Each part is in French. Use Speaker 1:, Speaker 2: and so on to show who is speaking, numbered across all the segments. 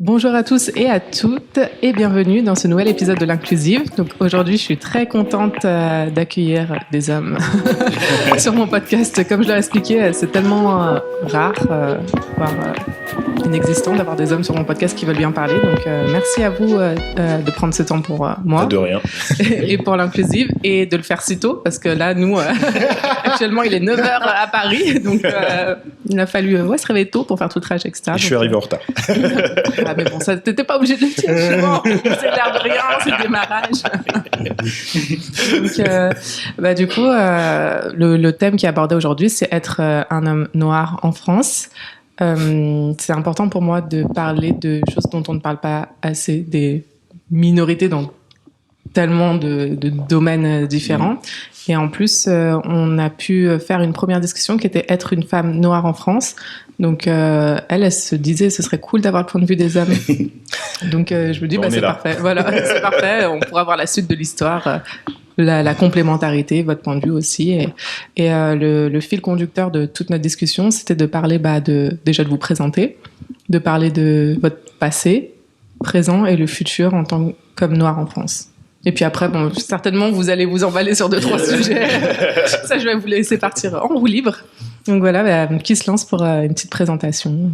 Speaker 1: Bonjour à tous et à toutes et bienvenue dans ce nouvel épisode de l'Inclusive. Donc aujourd'hui, je suis très contente d'accueillir des hommes sur mon podcast. Comme je l'ai expliqué, c'est tellement rare, voire inexistant d'avoir des hommes sur mon podcast qui veulent bien parler. Donc merci à vous de prendre ce temps pour moi.
Speaker 2: De rien.
Speaker 1: Et pour l'Inclusive et de le faire si tôt parce que là, nous, actuellement, il est 9h à Paris. Donc il a fallu se réveiller tôt pour faire tout le trajet, etc.
Speaker 2: Je suis arrivé en retard.
Speaker 1: Ah, mais bon, ça, t'étais pas obligé de le dire, justement. C'est l'air de rien, c'est le démarrage. Donc, du coup, le thème qui est abordé aujourd'hui, c'est être un homme noir en France. C'est important pour moi de parler de choses dont on ne parle pas assez, des minorités dans tellement de domaines différents. Et en plus, on a pu faire une première discussion qui était être une femme noire en France. Donc, elle se disait, ce serait cool d'avoir le point de vue des hommes. Donc, je me dis, c'est parfait. Voilà, c'est parfait. On pourra voir la suite de l'histoire, la complémentarité, votre point de vue aussi. Et le fil conducteur de toute notre discussion, c'était de parler déjà de vous présenter, de parler de votre passé, présent et le futur en tant qu'homme noir en France. Et puis après, certainement, vous allez vous emballer sur 2-3 sujets. Ça, je vais vous laisser partir en roue libre. Donc voilà, qui se lance pour une petite présentation?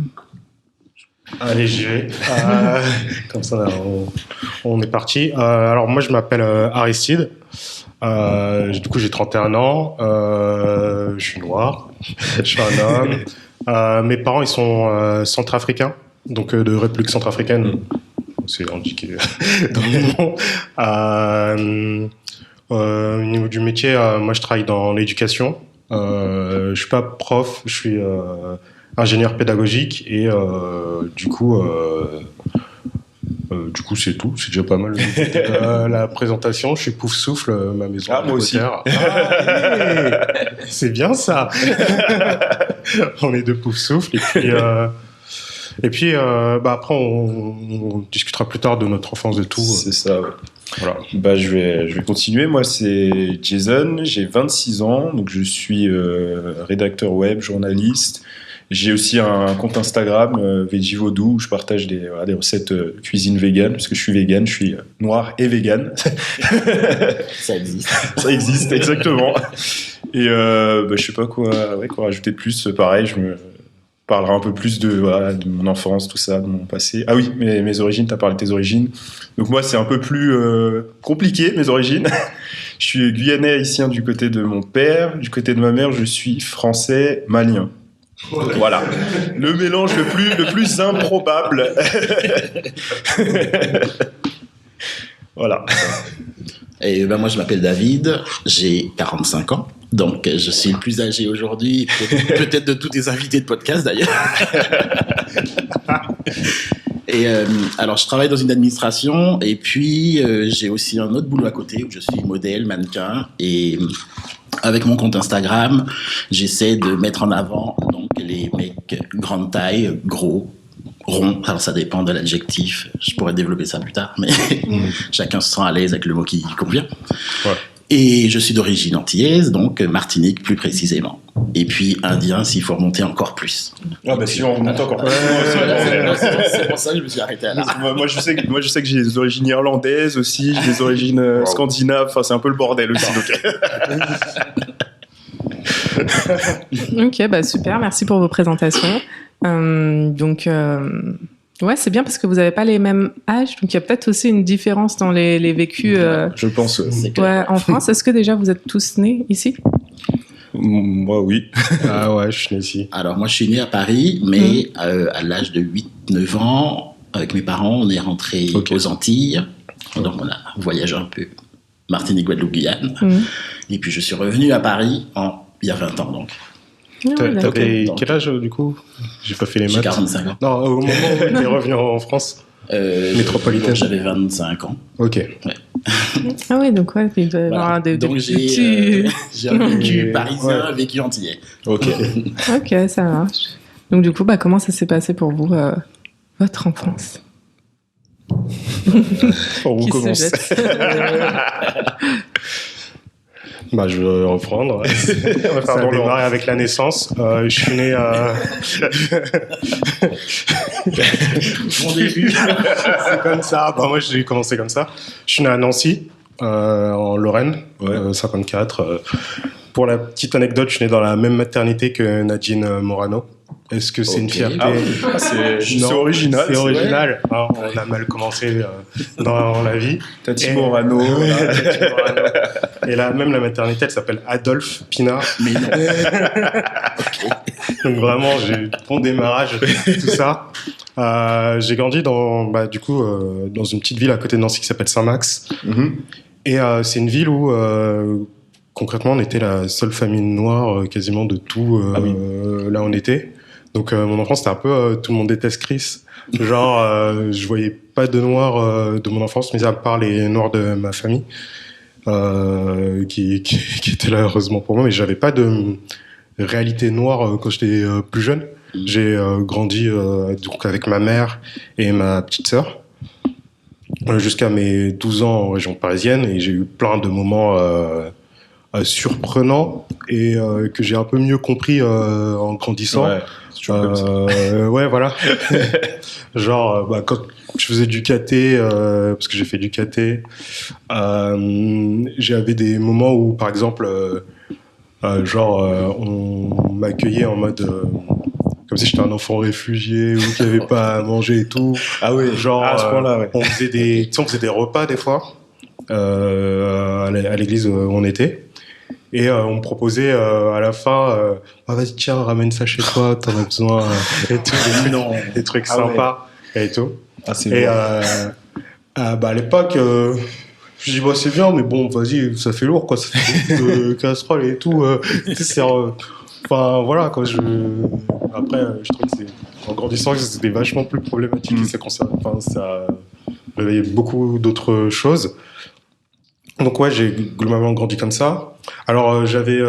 Speaker 3: Allez, j'y vais. Comme ça, on est parti. Alors, moi, je m'appelle Aristide. Du coup, j'ai 31 ans. Je suis noir. Je suis un homme. Mes parents, ils sont centrafricains, donc de République centrafricaine. C'est indiqué dans le nom. Au niveau du métier, moi je travaille dans l'éducation. Je suis pas prof, je suis ingénieur pédagogique et du coup c'est tout, c'est déjà pas mal. La présentation, je suis Pouf Souffle, ma maison.
Speaker 2: Ah, moi aussi.
Speaker 3: C'est bien ça. On est deux Pouf Souffle et puis après on discutera plus tard de notre enfance et tout.
Speaker 2: C'est ça. Ouais.
Speaker 3: Voilà.
Speaker 2: Je vais continuer. Moi, c'est Jason. J'ai 26 ans, donc je suis rédacteur web, journaliste. J'ai aussi un compte Instagram, Veggie Vaudou, où je partage des recettes cuisine vegan, parce que je suis vegan, je suis noir et vegan.
Speaker 4: Ça existe.
Speaker 2: Ça existe, exactement. Et je sais pas quoi rajouter de plus. Pareil, je me parlerai un peu plus de mon enfance, tout ça, de mon passé. Ah oui, mes origines, t'as parlé de tes origines. Donc moi, c'est un peu plus compliqué, mes origines. Je suis guyanais haïtien du côté de mon père. Du côté de ma mère, je suis français malien. Donc, voilà, le mélange le plus improbable. Voilà.
Speaker 4: Et moi, je m'appelle David, j'ai 45 ans, donc je suis le plus âgé aujourd'hui, peut-être de tous les invités de podcast d'ailleurs. Et alors, je travaille dans une administration, et puis j'ai aussi un autre boulot à côté où je suis modèle, mannequin, et avec mon compte Instagram, j'essaie de mettre en avant donc les mecs grande taille, gros, ronds. Alors ça dépend de l'adjectif. Je pourrais développer ça plus tard, mais chacun se sent à l'aise avec le mot qui convient.
Speaker 3: Ouais.
Speaker 4: Et je suis d'origine antillaise, donc Martinique plus précisément. Et puis indien s'il faut remonter encore plus.
Speaker 2: Ah si on remonte encore plus.
Speaker 4: C'est pour ça que je me suis arrêté là.
Speaker 2: Moi je sais que j'ai des origines irlandaises aussi, j'ai des origines scandinaves. Enfin c'est un peu le bordel aussi.
Speaker 1: Ok, super, merci pour vos présentations. C'est bien parce que vous n'avez pas les mêmes âges, donc il y a peut-être aussi une différence dans les vécus.
Speaker 2: Je pense.
Speaker 1: En France, est-ce que déjà vous êtes tous nés ici?
Speaker 2: Moi, oui.
Speaker 3: Ah ouais, je suis né ici.
Speaker 4: Alors moi, je suis né à Paris, mais à l'âge de 8-9 ans, avec mes parents, on est rentrés aux Antilles. Donc on a voyagé un peu Martinique, Guadeloupe, Guyane. Et puis je suis revenu à Paris il y a 20 ans donc.
Speaker 3: T'avais quel âge du coup? J'ai pas fait les maths.
Speaker 4: J'ai 45 ans.
Speaker 3: Non, au moment où tu es revenu en France métropolitaine.
Speaker 4: J'avais 25 ans.
Speaker 3: Ok.
Speaker 4: Ouais.
Speaker 1: Ah oui, donc il doit y avoir des
Speaker 4: donc
Speaker 1: petits...
Speaker 4: j'ai un vécu parisien, un vécu antillais.
Speaker 3: Ok.
Speaker 1: Ok, ça marche. Donc du coup, comment ça s'est passé pour vous, votre enfance?
Speaker 3: On recommence. Je vais reprendre. Ça a démarré avec la naissance. Je suis né
Speaker 4: Bon début.
Speaker 3: C'est comme ça. Bah, moi, j'ai commencé comme ça. Je suis né à Nancy, en Lorraine, 54. Pour la petite anecdote, je suis né dans la même maternité que Nadine Morano. Est-ce que c'est une fierté?
Speaker 2: C'est original.
Speaker 3: C'est original. Ah, on a mal commencé dans la vie.
Speaker 2: Tati Morano.
Speaker 3: Tati Morano. Et là, même la maternité, elle s'appelle Adolphe Pinard.
Speaker 4: Mais non.
Speaker 3: Donc vraiment, j'ai eu bon démarrage, tout ça. J'ai grandi dans une petite ville à côté de Nancy qui s'appelle Saint-Max. Et c'est une ville où concrètement on était la seule famille noire quasiment de tout là où on était. Donc mon enfance c'était un peu tout le monde déteste Chris. Genre je voyais pas de noirs de mon enfance, mis à part les noirs de ma famille qui étaient là heureusement pour moi, mais j'avais pas de réalité noire quand j'étais plus jeune. J'ai grandi donc avec ma mère et ma petite sœur jusqu'à mes 12 ans en région parisienne, et j'ai eu plein de moments surprenants et que j'ai un peu mieux compris en grandissant.
Speaker 2: Ouais, c'est toujours comme ça.
Speaker 3: Ouais, voilà. Genre, quand je faisais du KT, parce que j'ai fait du KT, j'avais des moments où, par exemple, on m'accueillait en mode comme si j'étais un enfant réfugié ou qui avait pas à manger et tout.
Speaker 2: Ah oui, genre à ce point-là, ouais.
Speaker 3: On faisait des repas des fois à l'église où on était, et on me proposait à la fin vas-y tiens, ramène ça chez toi, t'en as besoin, et tout, des trucs sympas et tout.
Speaker 2: Ah, c'est
Speaker 3: et
Speaker 2: bon.
Speaker 3: À l'époque je dis c'est bien, mais bon vas-y, ça fait lourd quoi, ça fait beaucoup de casseroles et tout, enfin voilà quoi. Après je trouve que en grandissant c'était vachement plus problématique, et ça réveillait beaucoup d'autres choses. Donc ouais, j'ai globalement grandi comme ça. Alors j'avais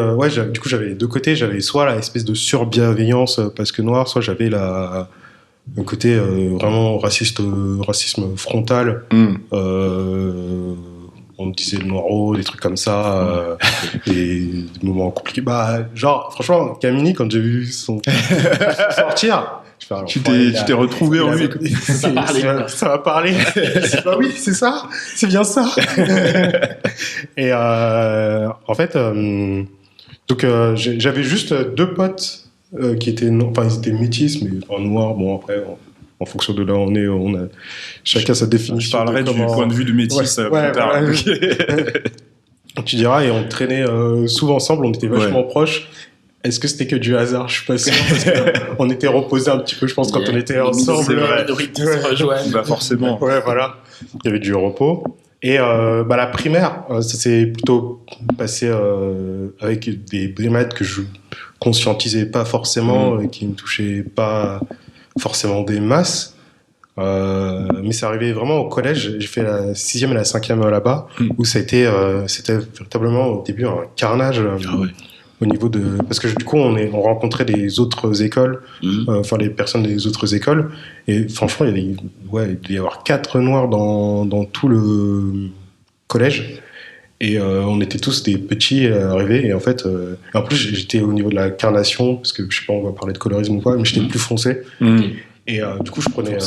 Speaker 3: du coup j'avais les deux côtés. J'avais soit la espèce de surbienveillance parce que noir, soit j'avais un côté vraiment racisme frontal. On me disait le noiro, des trucs comme ça, des moments compliqués. Genre franchement, Camini, quand j'ai vu son sortir,
Speaker 2: tu t'es retrouvé en lui.
Speaker 4: Ça
Speaker 3: m'a parlé. Oui, c'est ça, c'est bien ça. Et en fait, donc j'avais juste deux potes qui étaient, ils étaient métis, mais en noir. Bon après, en fonction de là où on a chacun sa définition.
Speaker 2: Je parlerai du point de vue du métis plus tard.
Speaker 3: Tu diras, et on traînait souvent ensemble, on était vachement proches. Est-ce que c'était que du hasard? Je suis pas sûr, parce qu'on était reposés un petit peu, je pense, quand on était ensemble.
Speaker 2: Forcément.
Speaker 3: Ouais, voilà. Il y avait du repos. Et la primaire, ça s'est plutôt passé avec des brimades que je conscientisais pas forcément, et qui me touchaient pas forcément des masses. Mais c'est arrivé vraiment au collège. J'ai fait la 6e et la 5e là-bas, où c'était véritablement au début un carnage. Au niveau parce que du coup on rencontrait des autres écoles, les personnes des autres écoles, et franchement il devait y avoir 4 noirs dans tout le collège, et on était tous des petits arrivés, et en fait en plus j'étais au niveau de la carnation, parce que je sais pas, on va parler de colorisme ou quoi, mais j'étais plus foncé, et du coup je prenais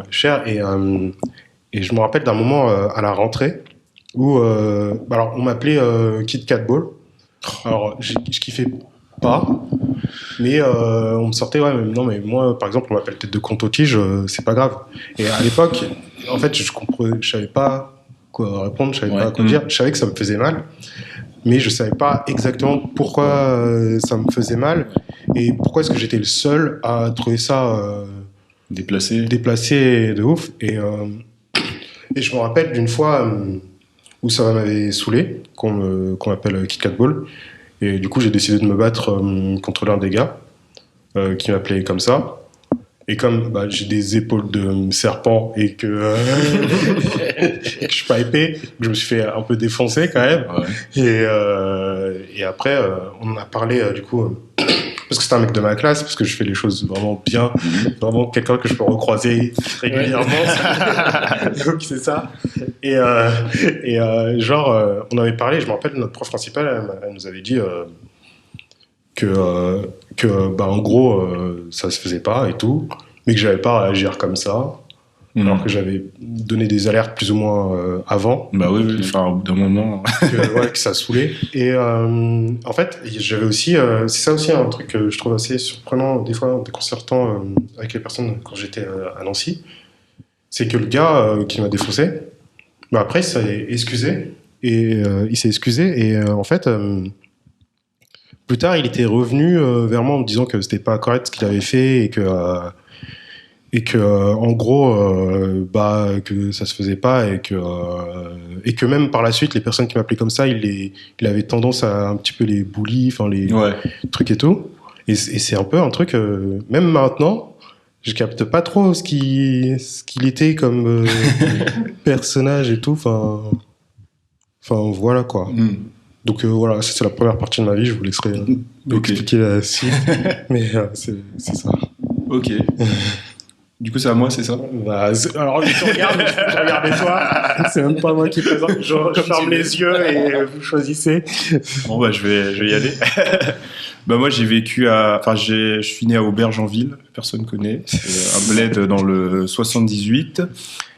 Speaker 3: cher, et je me rappelle d'un moment à la rentrée où on m'appelait Kit Kat Ball. Alors, je kiffais pas, mais on me sortait, mais moi, par exemple, on m'appelle tête de compte-tige, c'est pas grave. Et à l'époque, en fait, je savais pas quoi répondre, je savais pas quoi dire, je savais que ça me faisait mal, mais je savais pas exactement pourquoi ça me faisait mal, et pourquoi est-ce que j'étais le seul à trouver ça déplacé de ouf. Et je me rappelle d'une fois où ça m'avait saoulé, qu'on m'appelle Kit Kat Ball. Et du coup, j'ai décidé de me battre contre l'un des gars qui m'appelait comme ça. Et comme j'ai des épaules de serpent et que je suis pas épais, je me suis fait un peu défoncer quand même. Et après, on en a parlé du coup... parce que c'est un mec de ma classe, parce que je fais les choses vraiment bien, vraiment quelqu'un que je peux recroiser régulièrement. Donc c'est ça. Et on avait parlé, je me rappelle, notre prof principale, elle nous avait dit que en gros, ça se faisait pas et tout, mais que j'avais pas à réagir comme ça, alors que j'avais donné des alertes plus ou moins avant.
Speaker 2: Bah oui, enfin, au bout d'un moment.
Speaker 3: Que ça saoulait. Et en fait, j'avais aussi, c'est ça aussi un truc que je trouve assez surprenant, des fois déconcertant avec les personnes quand j'étais à Nancy, c'est que le gars qui m'a défoncé, bah après il s'est excusé, et en fait, plus tard il était revenu vers moi en me disant que c'était pas correct ce qu'il avait fait, et que en gros bah que ça se faisait pas, et que même par la suite les personnes qui m'appelaient comme ça, il avait tendance à un petit peu les bully, enfin les trucs et tout, et c'est un peu un truc même maintenant je capte pas trop ce qu'il était comme personnage et tout, enfin voilà quoi. Donc voilà, ça, c'est la première partie de ma vie, je vous laisserai expliquer la suite. Mais c'est ça.
Speaker 2: Ok. Du coup, c'est à moi, c'est ça?
Speaker 3: Bah, alors, je regarde, mais je regardais toi. C'est même pas moi qui présente. Je ferme les yeux et vous choisissez.
Speaker 2: Bon, bah, je vais y aller. Bah, moi, j'ai vécu je suis né à Aubergenville. Personne connaît. C'est un bled dans le 78.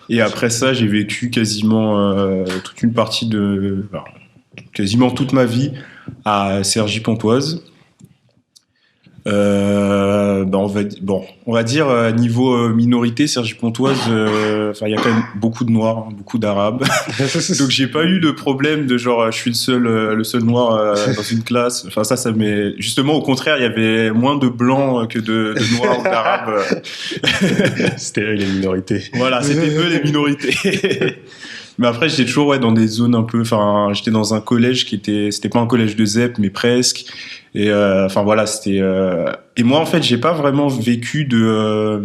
Speaker 2: Et après ça, j'ai vécu quasiment toute une partie quasiment toute ma vie à Cergy-Pontoise. On va dire niveau minorité, Cergy-Pontoise, il y a quand même beaucoup de noirs, beaucoup d'arabes. Donc j'ai pas eu de problème de genre je suis le seul noir dans une classe. Enfin ça m'est justement au contraire, il y avait moins de blancs que de noirs ou d'arabes.
Speaker 3: C'était eux les minorités.
Speaker 2: Voilà, c'était eux les minorités. Mais après, j'étais toujours dans des zones un peu. Enfin, j'étais dans un collège c'était pas un collège de ZEP, mais presque. Et voilà, c'était. Et moi, en fait, j'ai pas vraiment vécu de.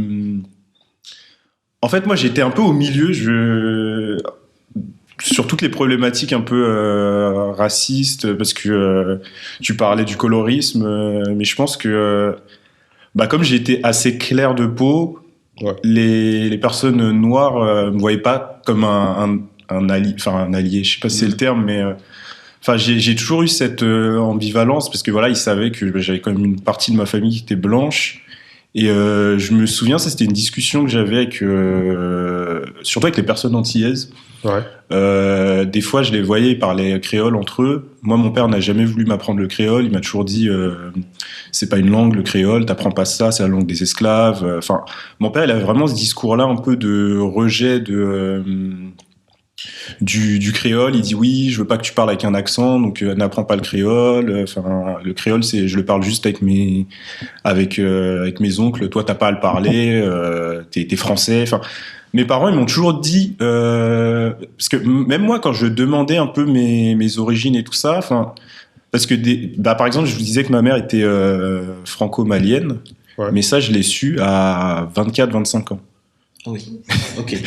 Speaker 2: En fait, moi, j'étais un peu au milieu. Sur toutes les problématiques un peu racistes, parce que tu parlais du colorisme, mais je pense que, comme j'ai été assez clair de peau, les personnes noires me voyaient pas comme un allié, je sais pas si c'est le terme, mais j'ai toujours eu cette ambivalence, parce que voilà, ils savaient que j'avais quand même une partie de ma famille qui était blanche, et je me souviens, ça c'était une discussion que j'avais avec surtout avec les personnes antillaises. Des fois je les voyais, ils parlaient créole entre eux. Moi, mon père n'a jamais voulu m'apprendre le créole, il m'a toujours dit c'est pas une langue, le créole, t'apprends pas ça, c'est la langue des esclaves. Mon père, il avait vraiment ce discours-là un peu de rejet du créole. Il dit oui, je veux pas que tu parles avec un accent, donc n'apprends pas le créole. Le créole, je le parle juste avec mes oncles. Toi, t'as pas à le parler. T'es français. Mes parents, ils m'ont toujours dit parce que même moi, quand je demandais un peu mes origines et tout ça, parce que par exemple, je vous disais que ma mère était franco-malienne, mais ça, je l'ai su à 24-25 ans.
Speaker 4: Oui, ok.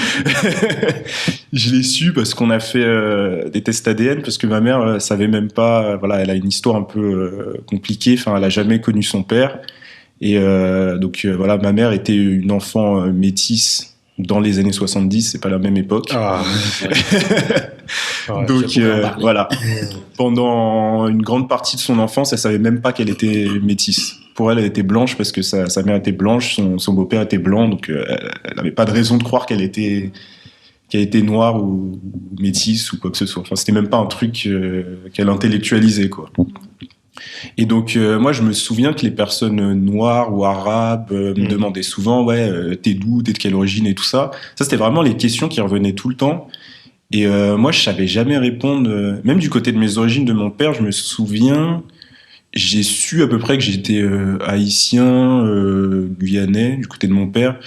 Speaker 2: Je l'ai su parce qu'on a fait des tests ADN, parce que ma mère savait même pas. Voilà, elle a une histoire un peu compliquée. Elle a jamais connu son père, et donc voilà, ma mère était une enfant métisse dans les années 70. C'est pas la même époque. Donc voilà, pendant une grande partie de son enfance, elle savait même pas qu'elle était métisse. Pour elle était blanche parce que sa mère était blanche, son beau-père était blanc, donc elle n'avait pas de raison de croire qu'elle était noire ou métisse ou quoi que ce soit. C'était même pas un truc qu'elle intellectualisait, quoi. Et donc moi, je me souviens que les personnes noires ou arabes me demandaient souvent t'es d'où, t'es de quelle origine et tout ça. Ça, c'était vraiment les questions qui revenaient tout le temps. Et moi, je savais jamais répondre. Même du côté de mes origines, de mon père, je me souviens, j'ai su à peu près que j'étais haïtien, guyanais, du côté de mon père.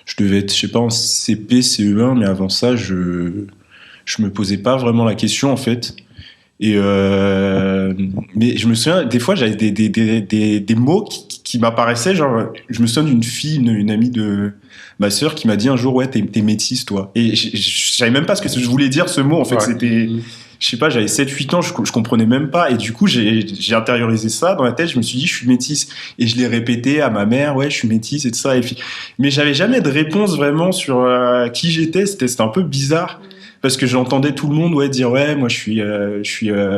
Speaker 2: Je devais être, je sais pas, en CP, CE1, mais avant ça, je me posais pas vraiment la question, en fait. Et mais je me souviens, des fois, j'avais des mots qui m'apparaissaient, genre, je me souviens d'une fille, une amie de ma sœur, qui m'a dit un jour, t'es métisse, toi. Et je savais même pas ce que je voulais dire, ce mot, en fait. C'était, je sais pas, j'avais 7-8 ans, je comprenais même pas. Et du coup, j'ai intériorisé ça dans la tête. Je me suis dit, je suis métisse. Et je l'ai répété à ma mère, je suis métisse et tout ça. Mais j'avais jamais de réponse vraiment sur qui j'étais. C'était un peu bizarre. Parce que j'entendais tout le monde dire, moi, je suis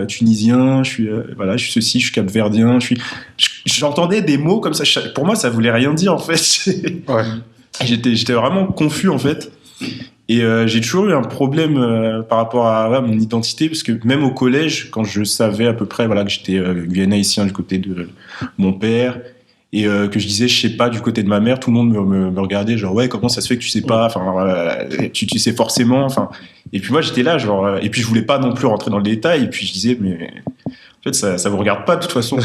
Speaker 2: tunisien, je suis ceci, je suis capverdien, j'entendais des mots comme ça. Pour moi, ça voulait rien dire, en fait. J'étais vraiment confus en fait. Et j'ai toujours eu un problème par rapport à mon identité, parce que même au collège, quand je savais à peu près que j'étais guyana-haïtien du côté de mon père, et que je disais je sais pas du côté de ma mère, tout le monde me regardait genre ouais, comment ça se fait que tu sais pas, tu sais forcément, et puis moi j'étais là et puis je voulais pas non plus rentrer dans le détail, et puis je disais mais en fait ça vous regarde pas de toute façon.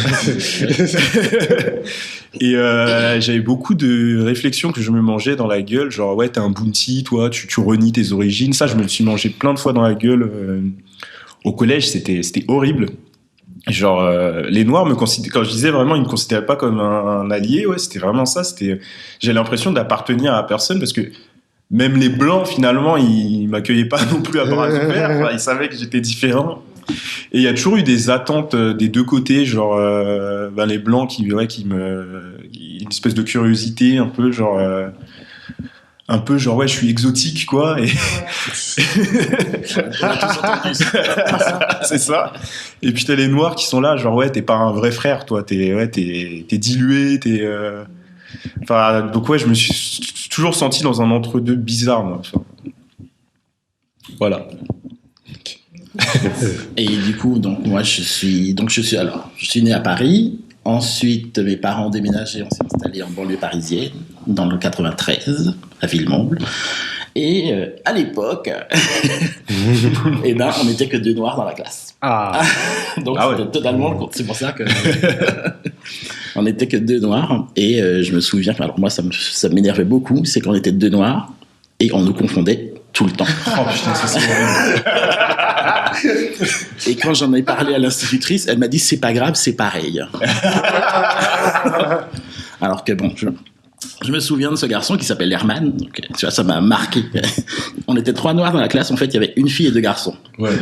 Speaker 2: Et j'avais beaucoup de réflexions que je me mangeais dans la gueule, genre ouais, t'es un bounty, toi tu renies tes origines. Ça, je me le suis mangé plein de fois dans la gueule au collège. C'était horrible. Genre les noirs quand je disais vraiment ils me considéraient pas comme un allié, ouais, c'était vraiment ça. J'ai l'impression d'appartenir à personne, parce que même les blancs finalement ils m'accueillaient pas non plus à bras ouverts. Ils savaient que j'étais différent. Et il y a toujours eu des attentes des deux côtés, genre les blancs qui une espèce de curiosité un peu genre ouais, je suis exotique quoi, et c'est ça. Et puis t'as les noirs qui sont là genre ouais, t'es pas un vrai frère toi, t'es dilué, donc ouais, je me suis toujours senti dans un entre-deux bizarre moi. Voilà.
Speaker 4: Et du coup, donc moi je suis né à Paris. Ensuite, mes parents ont déménagé, on s'est installé en banlieue parisienne, dans le 93, à Villemomble. Et à l'époque, on n'était que 2 noirs dans la classe.
Speaker 3: Ah.
Speaker 4: Donc c'était totalement, c'est pour ça que on n'était que 2 noirs. Et je me souviens que, alors moi ça m'énervait beaucoup, c'est qu'on était 2 noirs et on nous confondait tout le temps.
Speaker 2: Oh putain, ça c'est horrible.
Speaker 4: Et quand j'en ai parlé à l'institutrice, elle m'a dit c'est pas grave, c'est pareil. Alors que bon, je me souviens de ce garçon qui s'appelle Herman. Donc, tu vois, ça m'a marqué. On était 3 noirs dans la classe. En fait, il y avait une fille et 2 garçons.
Speaker 2: Ouais.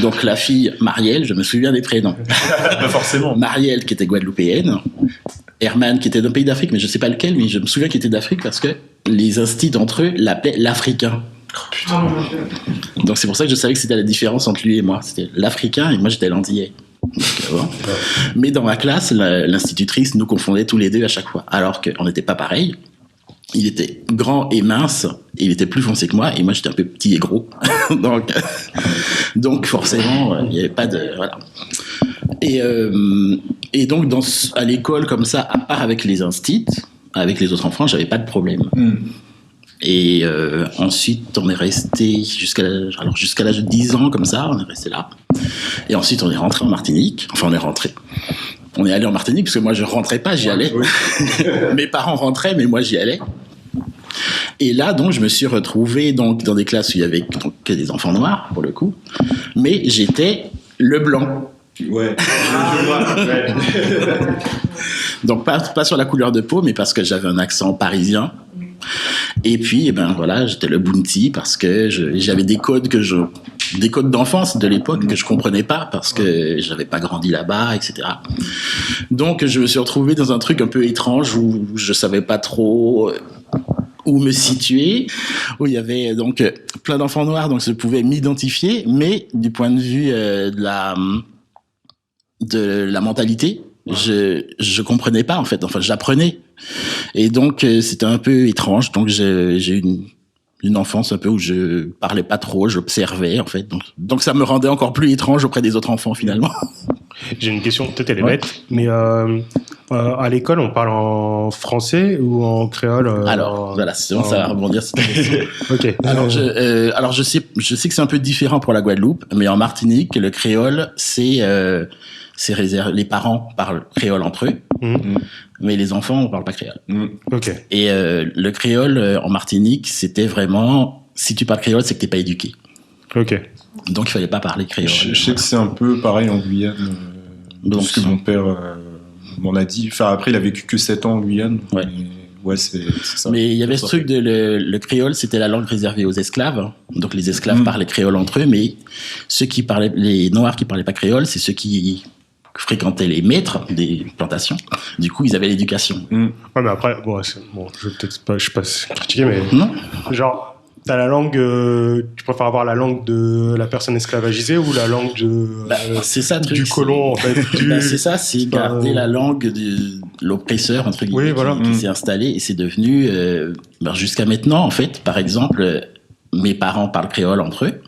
Speaker 4: Donc la fille Marielle, je me souviens des prénoms.
Speaker 2: Pas forcément.
Speaker 4: Marielle qui était guadeloupéenne. Herman qui était d'un pays d'Afrique, mais je sais pas lequel, mais je me souviens qu'il était d'Afrique parce que les instits d'entre eux l'appelaient l'Africain.
Speaker 2: Oh, putain.
Speaker 4: Donc c'est pour ça que je savais que c'était la différence entre lui et moi. C'était l'Africain et moi j'étais l'Antillais. Bon. Mais dans ma classe, l'institutrice nous confondait tous les deux à chaque fois, alors qu'on n'était pas pareil. Il était grand et mince, et il était plus foncé que moi, et moi j'étais un peu petit et gros. donc forcément, il n'y avait pas de... Voilà. Et donc à l'école comme ça, à part avec les instits, avec les autres enfants, j'avais pas de problème. Et ensuite, on est resté jusqu'à l'âge de 10 ans, comme ça, on est resté là. Et ensuite, on est rentré en Martinique. Enfin, on est rentré. On est allé en Martinique, parce que moi, je rentrais pas, j'y allais. Mes parents rentraient, mais moi, j'y allais. Et là, donc, je me suis retrouvé donc, dans des classes où il y avait donc, que des enfants noirs, pour le coup. Mais j'étais le blanc.
Speaker 2: Ouais, je vois. Ouais.
Speaker 4: Donc, pas sur la couleur de peau, mais parce que j'avais un accent parisien. Et puis, voilà, j'étais le bounty parce que j'avais des codes d'enfance de l'époque que je comprenais pas parce que j'avais pas grandi là-bas, etc. Donc, je me suis retrouvé dans un truc un peu étrange où je savais pas trop où me situer, où il y avait donc plein d'enfants noirs, donc je pouvais m'identifier, mais du point de vue de la mentalité, je comprenais pas en fait. Enfin, j'apprenais. Et donc c'était un peu étrange. Donc j'ai eu une enfance un peu où je parlais pas trop, j'observais en fait. Donc ça me rendait encore plus étrange auprès des autres enfants finalement.
Speaker 3: J'ai une question, peut-être elle est bête, mais à l'école on parle en français ou en créole
Speaker 4: Alors voilà, ça va rebondir sur cette question.
Speaker 3: Ok.
Speaker 4: Alors je sais que c'est un peu différent pour la Guadeloupe, mais en Martinique le créole c'est réservé. Les parents parlent créole entre eux, mais les enfants on parle pas créole.
Speaker 3: Ok.
Speaker 4: Et le créole en Martinique, c'était vraiment si tu parles créole, c'est que t'es pas éduqué.
Speaker 3: Ok.
Speaker 4: Donc il fallait pas parler créole.
Speaker 2: Je sais que c'est un peu pareil en Guyane.
Speaker 4: Donc
Speaker 2: parce que mon père m'en a dit. Enfin après, il a vécu que 7 ans en Guyane.
Speaker 4: Ouais.
Speaker 2: Ouais, c'est ça.
Speaker 4: Mais il y avait ce truc de le créole, c'était la langue réservée aux esclaves. Donc les esclaves parlaient créole entre eux, mais les noirs qui parlaient pas créole, c'est ceux qui fréquentaient les maîtres des plantations. Du coup, ils avaient l'éducation.
Speaker 3: Ouais, mais après, je vais peut-être pas, je sais pas critiquer, mais
Speaker 4: Non.
Speaker 3: genre T'as la langue, tu préfères avoir la langue de la personne esclavagisée ou la langue
Speaker 4: c'est ça,
Speaker 3: du colon, en fait.
Speaker 4: C'est ça, c'est garder la langue de l'oppresseur, entre guillemets, qui s'est installé, et c'est devenu, jusqu'à maintenant, en fait, par exemple, mes parents parlent créole entre eux,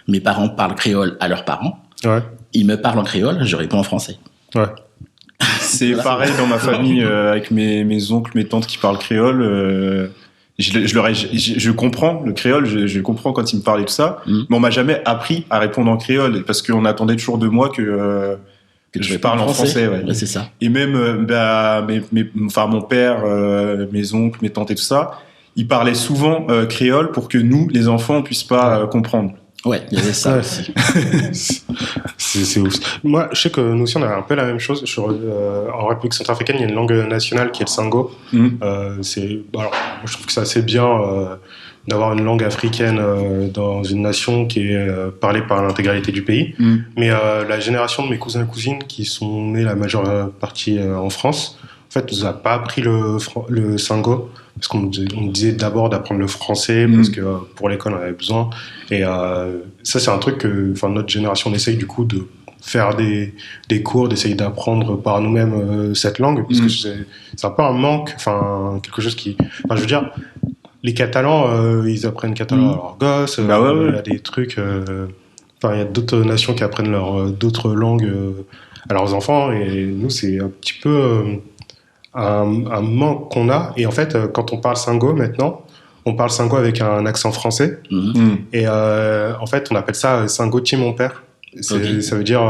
Speaker 4: mes parents parlent créole à leurs parents, ils me parlent en créole, je réponds en français.
Speaker 2: C'est pareil dans ma famille, avec mes oncles, mes tantes qui parlent créole, je comprends le créole, je comprends quand ils me parlent et tout ça, mais on m'a jamais appris à répondre en créole parce qu'on attendait toujours de moi que je parle en français.
Speaker 4: Ouais, c'est ça.
Speaker 2: Et même mon père, mes oncles, mes tantes et tout ça, ils parlaient souvent créole pour que nous, les enfants, on puisse pas comprendre.
Speaker 4: Ouais, il y avait ça aussi.
Speaker 3: C'est ouf. Moi, je sais que nous aussi, on a un peu la même chose. En République centrafricaine, il y a une langue nationale qui est le Sango. Alors, moi, je trouve que c'est assez bien d'avoir une langue africaine dans une nation qui est parlée par l'intégralité du pays. Mais la génération de mes cousins et cousines qui sont nés la majeure partie en France, en fait, on nous a pas appris le Sango. Parce qu'on nous disait d'abord d'apprendre le français, parce que pour l'école, on avait besoin. Et ça, c'est un truc que notre génération, on essaye du coup de faire des cours, d'essayer d'apprendre par nous-mêmes cette langue, parce que c'est un peu un manque, quelque chose qui... je veux dire, les Catalans, ils apprennent catalan à leurs gosses, il y a des trucs... il y a d'autres nations qui apprennent d'autres langues à leurs enfants, et nous, c'est un petit peu... un manque qu'on a, et en fait quand on parle Sango maintenant, on parle Sango avec un accent français, et en fait on appelle ça Sangotier mon père. Ça veut dire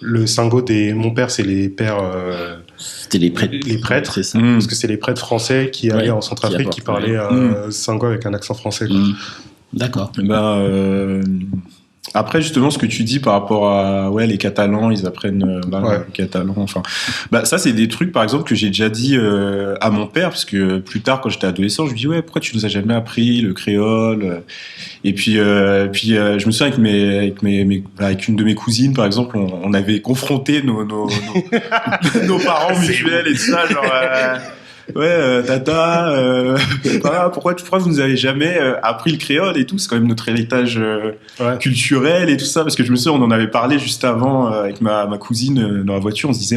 Speaker 3: le Sango mon père, c'est les pères,
Speaker 4: c'était les prêtres,
Speaker 3: c'est ça. Parce que c'est les prêtres français qui allaient en Centrafrique qui parlaient Sango avec un accent français, quoi.
Speaker 4: D'accord.
Speaker 2: Après, justement, ce que tu dis par rapport à les Catalans, ils apprennent le catalan. Ça, c'est des trucs, par exemple, que j'ai déjà dit à mon père, parce que plus tard, quand j'étais adolescent, je lui dis pourquoi tu nous as jamais appris le créole? Et puis, je me souviens avec une de mes cousines, par exemple, on avait confronté nos parents mutuels et tout ça, genre. Tata, pourquoi vous nous avez jamais appris le créole et tout? C'est quand même notre héritage culturel et tout ça, parce que je me souviens, on en avait parlé juste avant avec ma cousine dans la voiture, on se disait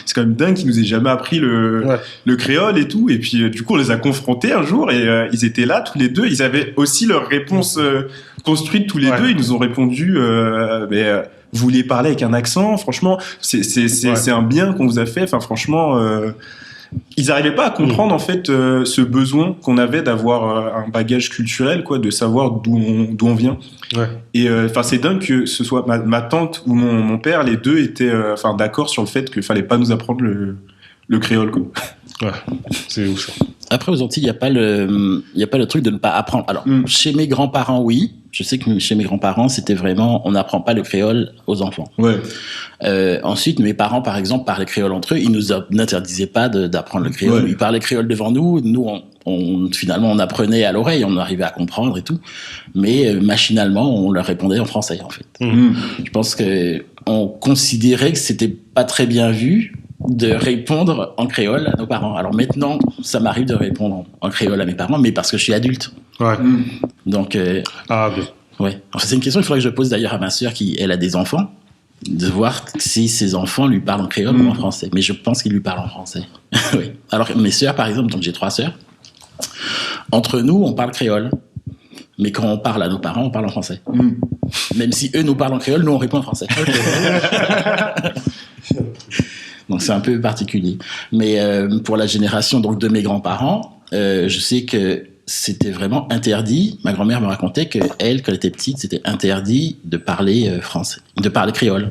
Speaker 2: c'est quand même dingue qu'ils nous aient jamais appris le créole et tout, et puis du coup on les a confrontés un jour et ils étaient là tous les deux, ils avaient aussi leur réponse construite tous les deux, ils nous ont répondu vous voulez parler avec un accent, franchement c'est un bien qu'on vous a fait, franchement ils n'arrivaient pas à comprendre en fait ce besoin qu'on avait d'avoir un bagage culturel, de savoir d'où on vient. Et c'est dingue que ce soit ma tante ou mon père, les deux étaient d'accord sur le fait qu'il fallait pas nous apprendre le créole, quoi.
Speaker 3: C'est ouf.
Speaker 4: Après, aux Antilles, il y a pas le truc de ne pas apprendre. Alors, chez mes grands-parents, oui. Je sais que chez mes grands-parents, c'était vraiment, on n'apprend pas le créole aux enfants. Ensuite, mes parents, par exemple, parlaient créole entre eux. Ils n'interdisaient pas d'apprendre le créole. Ils parlaient créole devant nous. Nous, finalement, on apprenait à l'oreille. On arrivait à comprendre et tout. Mais machinalement, on leur répondait en français, en fait. Je pense que on considérait que c'était pas très bien vu de répondre en créole à nos parents. Alors maintenant, ça m'arrive de répondre en créole à mes parents, mais parce que je suis adulte. Donc, c'est une question qu'il faudrait que je pose d'ailleurs à ma sœur qui, elle, a des enfants, de voir si ses enfants lui parlent en créole ou en français. Mais je pense qu'ils lui parlent en français. Alors, mes sœurs, par exemple, donc j'ai 3 sœurs, entre nous, on parle créole. Mais quand on parle à nos parents, on parle en français. Même si eux nous parlent en créole, nous, on répond en français. Donc c'est un peu particulier. Mais pour la génération donc de mes grands-parents, je sais que c'était vraiment interdit. Ma grand-mère me racontait que elle, quand elle était petite, c'était interdit de parler français, de parler créole.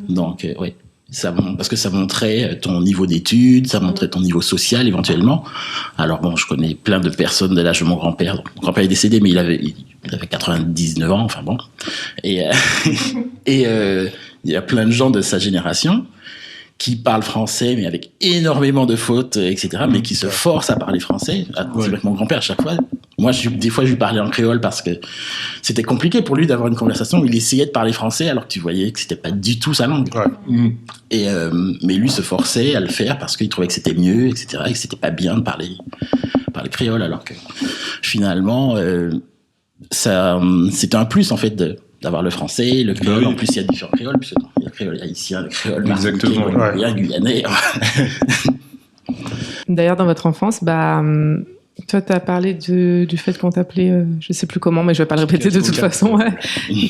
Speaker 4: Donc parce que ça montrait ton niveau d'études, ça montrait ton niveau social éventuellement. Alors bon, je connais plein de personnes de l'âge de mon grand-père. Donc, mon grand-père est décédé, mais il avait 99 ans. Enfin bon, et il y a plein de gens de sa génération qui parlent français, mais avec énormément de fautes, etc., mais qui se forcent à parler français. C'est avec mon grand-père, à chaque fois. Moi, des fois, je lui parlais en créole parce que c'était compliqué pour lui d'avoir une conversation où il essayait de parler français alors que tu voyais que c'était pas du tout sa langue. Mais lui se forçait à le faire parce qu'il trouvait que c'était mieux, etc., et que c'était pas bien de parler parler créole, alors que finalement, ça, c'était un plus en fait d'avoir le français, le créole.
Speaker 2: Oui.
Speaker 4: En plus, il y a différents créoles, puisque il y a le créole haïtien, le créole
Speaker 2: Exactement,
Speaker 4: martiniquais, guyanais.
Speaker 1: D'ailleurs, dans votre enfance, toi, tu as parlé du fait qu'on t'appelait, je sais plus comment, mais je vais pas le répéter de toute façon,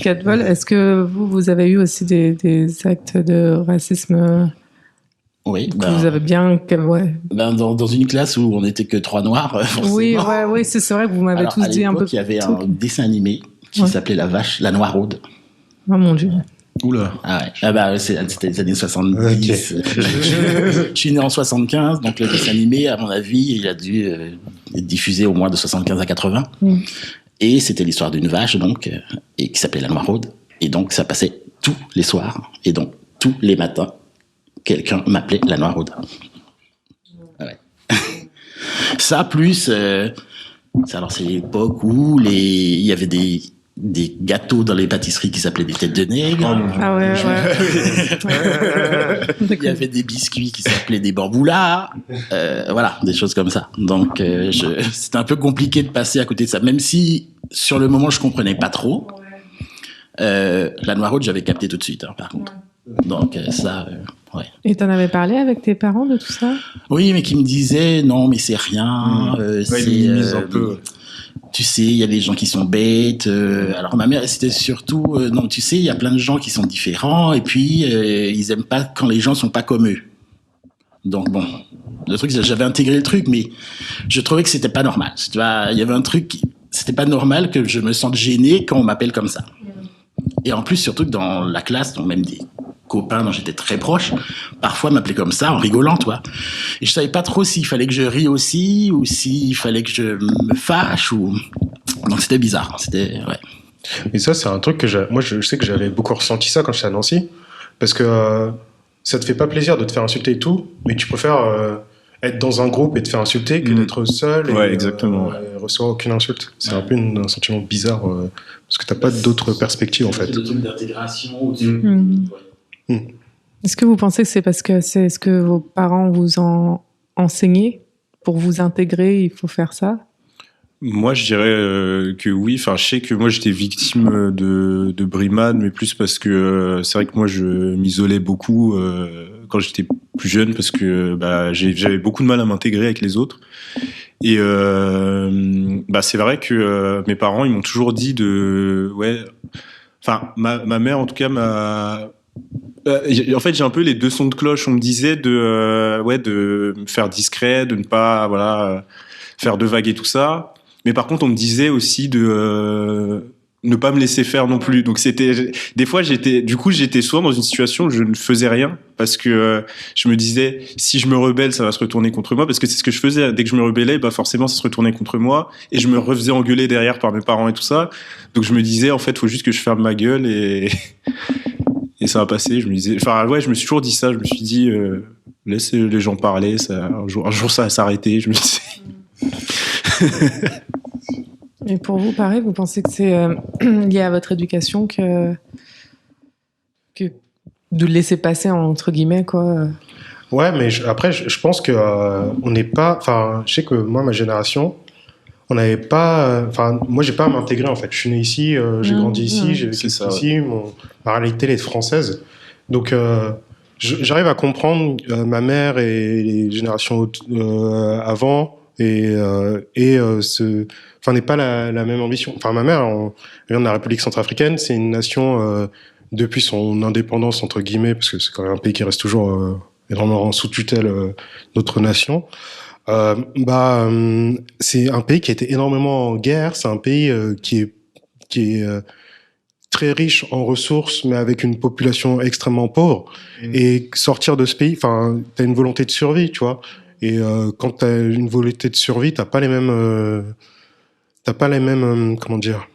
Speaker 1: Catball. Est-ce que vous avez eu aussi des actes de racisme
Speaker 4: Oui,
Speaker 1: que vous avez bien...
Speaker 4: dans une classe où on n'était que 3 noirs, forcément.
Speaker 1: Oui, c'est vrai que vous m'avez tous dit un peu...
Speaker 4: Il y avait un dessin animé qui s'appelait La Vache, la Noiraude.
Speaker 1: Oh mon Dieu.
Speaker 2: Oula.
Speaker 4: C'était les années 70. Okay. Je suis né en 75, donc le dessin animé, à mon avis, il a dû être diffusé au moins de 75 à 80. Et c'était l'histoire d'une vache, donc, et qui s'appelait la Noiraude. Et donc, ça passait tous les soirs. Et donc, tous les matins, quelqu'un m'appelait la Noiraude. Ouais. Ça, plus... alors, c'est l'époque où il y avait des gâteaux dans les pâtisseries qui s'appelaient des têtes de nègre.
Speaker 1: Ah ouais.
Speaker 4: Il y avait des biscuits qui s'appelaient des bamboulas. Voilà, des choses comme ça. Donc, c'était un peu compliqué de passer à côté de ça. Même si, sur le moment, je comprenais pas trop. La Noiraude, j'avais capté tout de suite, par contre. Donc, ouais.
Speaker 1: Et t'en avais parlé avec tes parents de tout ça?
Speaker 4: Oui, mais qui me disaient, non, mais c'est rien.
Speaker 2: C'est un peu...
Speaker 4: Tu sais, il y a des gens qui sont bêtes. Alors ma mère, c'était surtout, non, tu sais, il y a plein de gens qui sont différents et puis ils aiment pas quand les gens sont pas comme eux. Donc bon, le truc, j'avais intégré le truc, mais je trouvais que c'était pas normal. Tu vois, il y avait un truc, c'était pas normal que je me sente gêné quand on m'appelle comme ça. Et en plus, surtout que dans la classe, donc même des copains dont j'étais très proche, parfois m'appelaient comme ça en rigolant, toi. Et je savais pas trop s'il fallait que je rie aussi ou s'il fallait que je me fâche ou... Donc c'était bizarre, ouais.
Speaker 3: Et ça, c'est un truc que moi, je sais que j'avais beaucoup ressenti ça quand j'étais à Nancy, parce que ça te fait pas plaisir de te faire insulter et tout, mais tu préfères être dans un groupe et te faire insulter que d'être seul et,
Speaker 2: exactement.
Speaker 3: Et recevoir aucune insulte. C'est un peu un sentiment bizarre, parce que t'as pas d'autres perspectives, en fait.
Speaker 4: C'est le truc d'intégration.
Speaker 1: Est-ce que vous pensez que c'est parce que c'est ce que vos parents vous ont enseigné? Pour vous intégrer, il faut faire ça?
Speaker 2: Moi, je dirais que oui. Enfin, je sais que moi, j'étais victime de brimades, mais plus parce que c'est vrai que moi, je m'isolais beaucoup quand j'étais plus jeune, parce que j'avais beaucoup de mal à m'intégrer avec les autres. Et c'est vrai que mes parents, ils m'ont toujours dit Enfin, ma mère, en tout cas, en fait, j'ai un peu les deux sons de cloche. On me disait de me faire discret, de ne pas faire de vagues et tout ça. Mais par contre, on me disait aussi de ne pas me laisser faire non plus. Donc des fois, j'étais souvent dans une situation où je ne faisais rien parce que je me disais, si je me rebelle, ça va se retourner contre moi, parce que c'est ce que je faisais. Dès que je me rebellais, forcément, ça se retournait contre moi et je me refaisais engueuler derrière par mes parents et tout ça. Donc je me disais, en fait, faut juste que je ferme ma gueule et ça va passer. Je me disais, je me suis toujours dit ça. Je me suis dit, laisse les gens parler. Un jour, ça va s'arrêter. Je me disais.
Speaker 1: Et pour vous, pareil, vous pensez que c'est lié à votre éducation que de laisser passer, entre guillemets, quoi?
Speaker 3: Ouais, mais après, je pense que on n'est pas... Enfin, je sais que moi, ma génération, on n'avait pas... Enfin, moi, j'ai pas à m'intégrer, en fait. Je suis né ici, j'ai grandi ici, j'ai vécu ici. Ma réalité, elle est française. Donc, j'arrive à comprendre ma mère et les générations avant... n'est pas la même ambition. Enfin, ma mère, elle vient de la République centrafricaine. C'est une nation, depuis son indépendance, entre guillemets, parce que c'est quand même un pays qui reste toujours énormément sous tutelle d'autres nations. C'est un pays qui a été énormément en guerre. C'est un pays qui est très riche en ressources, mais avec une population extrêmement pauvre. Et sortir de ce pays, enfin, t'as une volonté de survie, tu vois. Et quand t'as une volonté de survie, t'as pas les mêmes comment dire,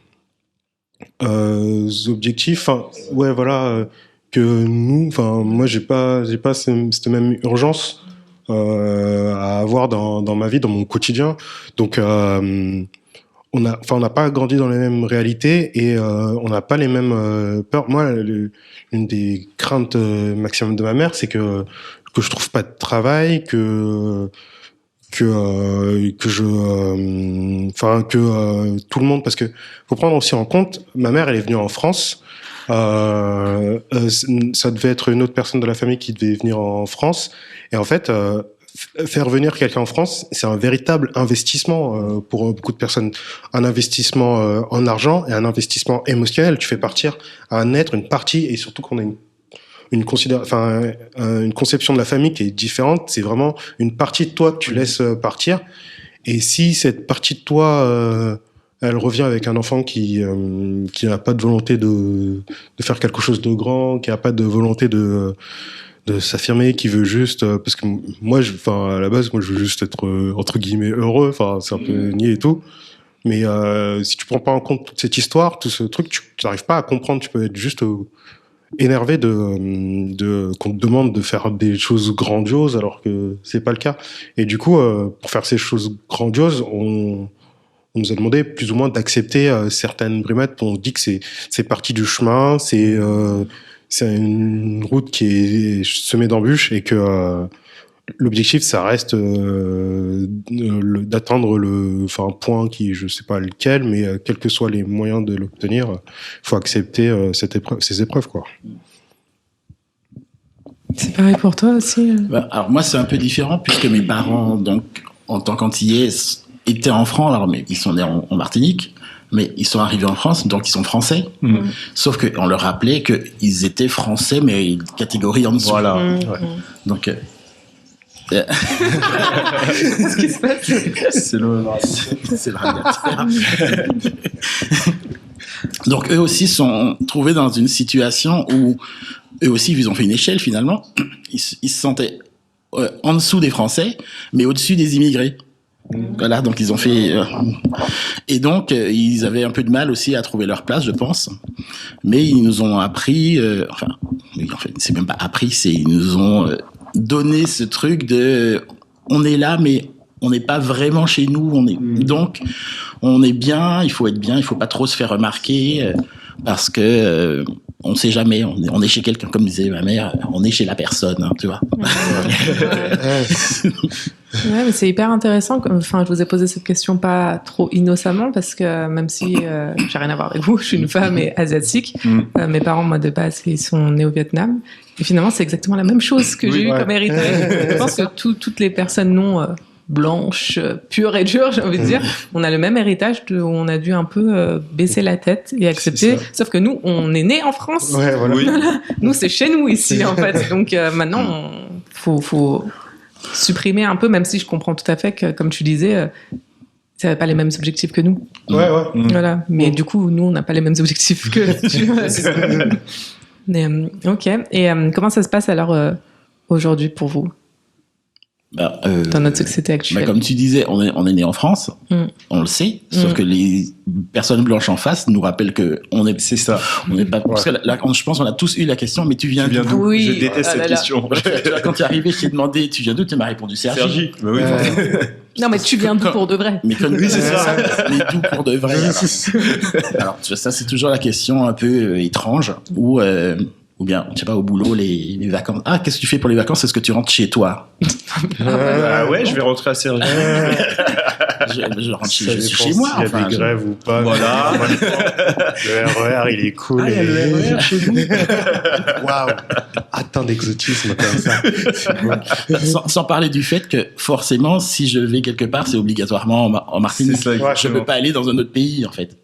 Speaker 3: objectifs. Enfin, ouais, voilà, que nous. Enfin, moi, j'ai pas cette même urgence à avoir dans ma vie, dans mon quotidien. Donc, on n'a pas grandi dans les mêmes réalités et on n'a pas les mêmes peurs. Moi, une des craintes maximum de ma mère, c'est que je trouve pas de travail, que tout le monde, parce que faut prendre aussi en compte, ma mère, elle est venue en France. Ça devait être une autre personne de la famille qui devait venir en France. Et en fait, faire venir quelqu'un en France, c'est un véritable investissement pour beaucoup de personnes. Un investissement en argent et un investissement émotionnel. Tu fais partir un être, une partie, et surtout qu'on a une conception de la famille qui est différente. C'est vraiment une partie de toi que tu laisses partir. Et si cette partie de toi, elle revient avec un enfant qui n'a pas de volonté de faire quelque chose de grand, qui n'a pas de volonté de s'affirmer, qui veut juste, parce que moi, à la base, moi, je veux juste être entre guillemets heureux. Enfin, c'est un peu niais et tout. Mais si tu prends pas en compte toute cette histoire, tout ce truc, tu n'arrives pas à comprendre. Tu peux être juste énervé qu'on te demande de faire des choses grandioses alors que c'est pas le cas. Et du coup, pour faire ces choses grandioses, on nous a demandé plus ou moins d'accepter certaines brimades. On dit que c'est partie du chemin, c'est une route qui est semée d'embûches et que l'objectif, ça reste d'atteindre un point qui, je sais pas lequel, mais quels que soient les moyens de l'obtenir, il faut accepter ces épreuves, quoi.
Speaker 1: C'est pareil pour toi aussi?
Speaker 4: Alors moi, c'est un peu différent puisque mes parents, donc en tant qu'antillais, étaient en France. Alors, mais ils sont nés en Martinique, mais ils sont arrivés en France, donc ils sont français. Sauf qu'on leur rappelait qu'ils étaient français, mais une catégorie en dessous.
Speaker 2: Voilà. Ouais.
Speaker 4: Donc
Speaker 1: Qu'est-ce qui se passe?
Speaker 2: C'est le
Speaker 4: radiateur. Donc eux aussi sont trouvés dans une situation où eux aussi ils ont fait une échelle finalement. Ils se sentaient en dessous des Français, mais au-dessus des immigrés. Voilà, donc ils ont fait et donc ils avaient un peu de mal aussi à trouver leur place, je pense. Mais ils nous ont appris, c'est même pas appris, ils nous ont donné ce truc de on est là, mais on n'est pas vraiment chez nous. Donc on est bien, il faut être bien, il faut pas trop se faire remarquer parce que on sait jamais. On est chez quelqu'un, comme disait ma mère, on est chez la personne, hein, tu vois.
Speaker 1: Ouais, mais c'est hyper intéressant. Enfin, je vous ai posé cette question pas trop innocemment parce que même si j'ai rien à voir avec vous, je suis une femme et asiatique. Mes parents, moi, de base, ils sont nés au Vietnam. Et finalement, c'est exactement la même chose que j'ai eu comme héritage. Je pense que toutes les personnes non blanches, pures et dures, j'ai envie de dire, on a le même héritage où on a dû un peu baisser la tête et accepter. Sauf que nous, on est nés en France.
Speaker 3: Ouais, voilà.
Speaker 1: Voilà. Nous, c'est chez nous ici, en fait. Donc maintenant, faut supprimer un peu, même si je comprends tout à fait que, comme tu disais, ça n'avait pas les mêmes objectifs que nous.
Speaker 3: Ouais.
Speaker 1: Voilà. Mais du coup, nous, on n'a pas les mêmes objectifs que tu vois. Mais, ok. Et comment ça se passe alors aujourd'hui pour vous? Dans notre société actuelle.
Speaker 4: Comme tu disais, on est né en France, on le sait, sauf que les personnes blanches en face nous rappellent que
Speaker 2: c'est ça.
Speaker 4: On n'est pas. Parce que là, je pense qu'on a tous eu la question, mais tu viens d'où?
Speaker 1: Oui.
Speaker 2: Je déteste cette question.
Speaker 4: Quand tu es arrivé, je t'ai demandé, tu viens d'où? Tu m'as répondu Sergi.
Speaker 2: Bah oui.
Speaker 1: Non, mais tu viens d'où pour de vrai?
Speaker 4: Mais oui, c'est ça. Mais d'où pour de vrai? Alors, ça, c'est toujours la question un peu étrange, ou bien, je sais pas, au boulot, les vacances. Ah, qu'est-ce que tu fais pour les vacances? Est-ce que tu rentres chez toi?
Speaker 2: Ah ouais, je vais rentrer à Sergi.
Speaker 4: Je rentre chez moi.
Speaker 3: Il y a des grèves ou pas.
Speaker 2: Voilà.
Speaker 3: Le RER, il est cool.
Speaker 2: Ah, il y a le RER chez vous.
Speaker 3: Waouh. Atteint d'exotisme comme ça.
Speaker 4: Sans parler du fait que, forcément, si je vais quelque part, c'est obligatoirement en Martinique.
Speaker 2: C'est ça,
Speaker 4: je peux pas aller dans un autre pays, en fait.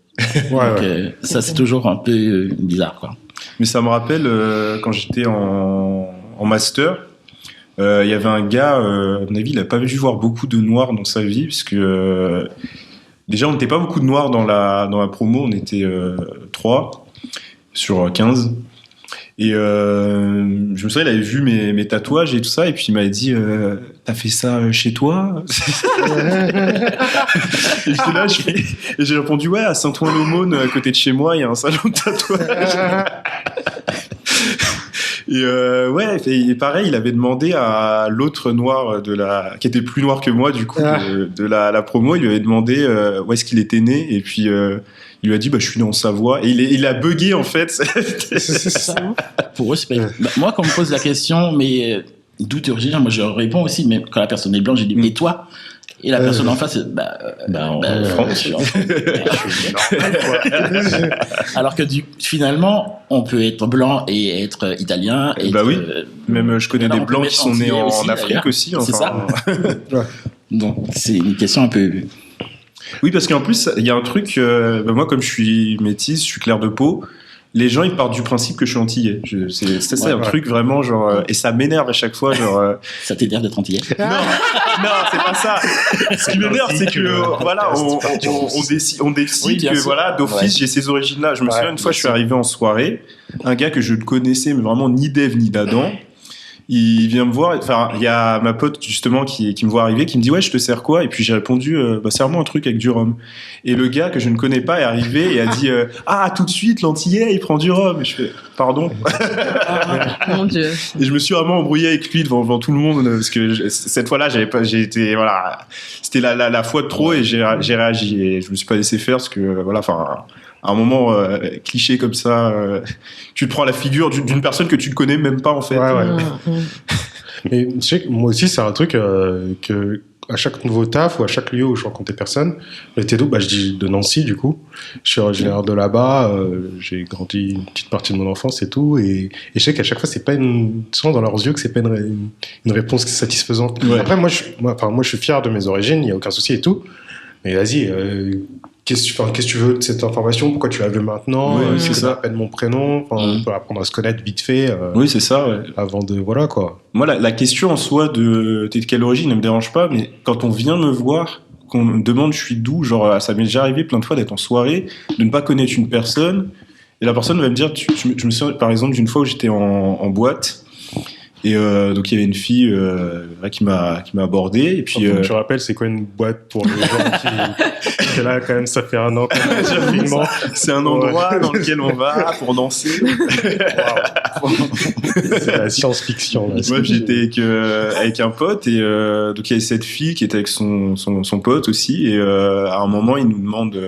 Speaker 3: Donc,
Speaker 4: ça, c'est toujours un peu bizarre, quoi.
Speaker 2: Mais ça me rappelle quand j'étais en master, il y avait un gars, à mon avis, il n'a pas dû voir beaucoup de noirs dans sa vie, parce que déjà, on n'était pas beaucoup de noirs dans la promo, on était 3 sur 15. Et je me souviens, il avait vu mes tatouages et tout ça, et puis il m'avait dit t'as fait ça chez toi? Et j'étais là, et j'ai répondu ouais, à Saint-Ouen-l'Aumône, à côté de chez moi, il y a un salon de tatouage. Et pareil, il avait demandé à l'autre noir qui était plus noir que moi du coup de la promo, il lui avait demandé où est-ce qu'il était né, et puis il lui a dit je suis né en Savoie, et il a bugué en fait.
Speaker 4: Ça. Pour eux, c'est pas. Moi, quand on me pose la question, mais d'où tu es originaire, moi je réponds aussi, mais quand la personne est blanche, j'ai dit et toi? Et la personne en face,
Speaker 2: en France.
Speaker 4: Alors que finalement, on peut être blanc et être italien. Et
Speaker 2: oui. Même je connais des blancs qui sont nés en Afrique aussi.
Speaker 4: C'est ça. Donc c'est une question un peu.
Speaker 2: Oui, parce qu'en plus, il y a un truc. Moi, comme je suis métisse, je suis clair de peau. Les gens, ils partent du principe que je suis antillais. C'est ça, un truc vraiment genre, et ça m'énerve à chaque fois, genre.
Speaker 4: Ça t'énerve d'être antillais?
Speaker 2: Non, c'est pas ça. Ce qui m'énerve, c'est que voilà, on décide que voilà, d'office, j'ai ces origines-là. Je me souviens une fois, je suis arrivé en soirée, un gars que je ne connaissais, mais vraiment ni d'Ève ni d'Adam. Il vient me voir, enfin, il y a ma pote, justement, qui me voit arriver, qui me dit, ouais, je te sers quoi? Et puis j'ai répondu, sers-moi un truc avec du rhum. Et le gars que je ne connais pas est arrivé et a dit, tout de suite, l'antillais, il prend du rhum. Et je fais, pardon?
Speaker 1: Mon Dieu.
Speaker 2: Et je me suis vraiment embrouillé avec lui devant tout le monde, parce que cette fois-là, j'ai été, voilà, c'était la fois de trop et j'ai réagi et je me suis pas laissé faire parce que, voilà, enfin, à un moment cliché comme ça, tu te prends la figure d'une personne que tu ne connais même pas en fait.
Speaker 3: Mais tu sais, moi aussi c'est un truc que à chaque nouveau taf ou à chaque lieu où je rencontre des personnes, le T12, je dis de Nancy du coup, je suis originaire de là-bas, j'ai grandi une petite partie de mon enfance et tout, et je sais qu'à chaque fois c'est pas tu sens dans leurs yeux que c'est pas une réponse satisfaisante. Après moi je suis fier de mes origines, il y a aucun souci et tout, mais vas-y. Qu'est-ce que tu veux de cette information? Pourquoi tu la veux maintenant?
Speaker 2: C'est ça.
Speaker 3: Appelle mon prénom. On peut apprendre à se connaître vite fait.
Speaker 2: Oui, c'est ça. Ouais.
Speaker 3: Avant de voilà quoi.
Speaker 2: Moi, la question en soi de t'es de quelle origine ne me dérange pas, mais quand on vient me voir, qu'on me demande je suis d'où, genre ça m'est déjà arrivé plein de fois d'être en soirée, de ne pas connaître une personne, et la personne va me dire, je me souviens par exemple d'une fois où j'étais en boîte. Et donc il y avait une fille qui m'a abordé et puis
Speaker 3: je rappelle c'est quoi une boîte pour les gens qui là quand même ça fait un an
Speaker 2: c'est un endroit dans lequel on va pour danser.
Speaker 3: C'est la science-fiction là.
Speaker 2: Moi j'étais avec un pote et donc il y avait cette fille qui était avec son pote aussi et à un moment il nous demande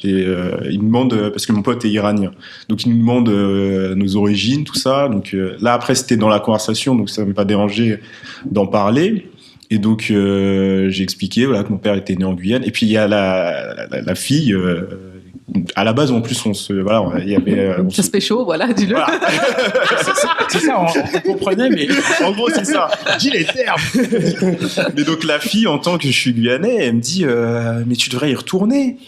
Speaker 2: il me demande parce que mon pote est iranien donc il nous demande nos origines tout ça donc là après c'était dans la conversation donc ça m'a pas dérangé d'en parler et donc j'ai expliqué voilà que mon père était né en Guyane et puis il y a la fille à la base en plus il y avait
Speaker 1: ça se fait chaud voilà dis-le voilà.
Speaker 4: c'est ça on comprenait mais
Speaker 2: en gros c'est ça
Speaker 3: dis les termes.
Speaker 2: Mais donc la fille en tant que je suis guyanais elle me dit mais tu devrais y retourner.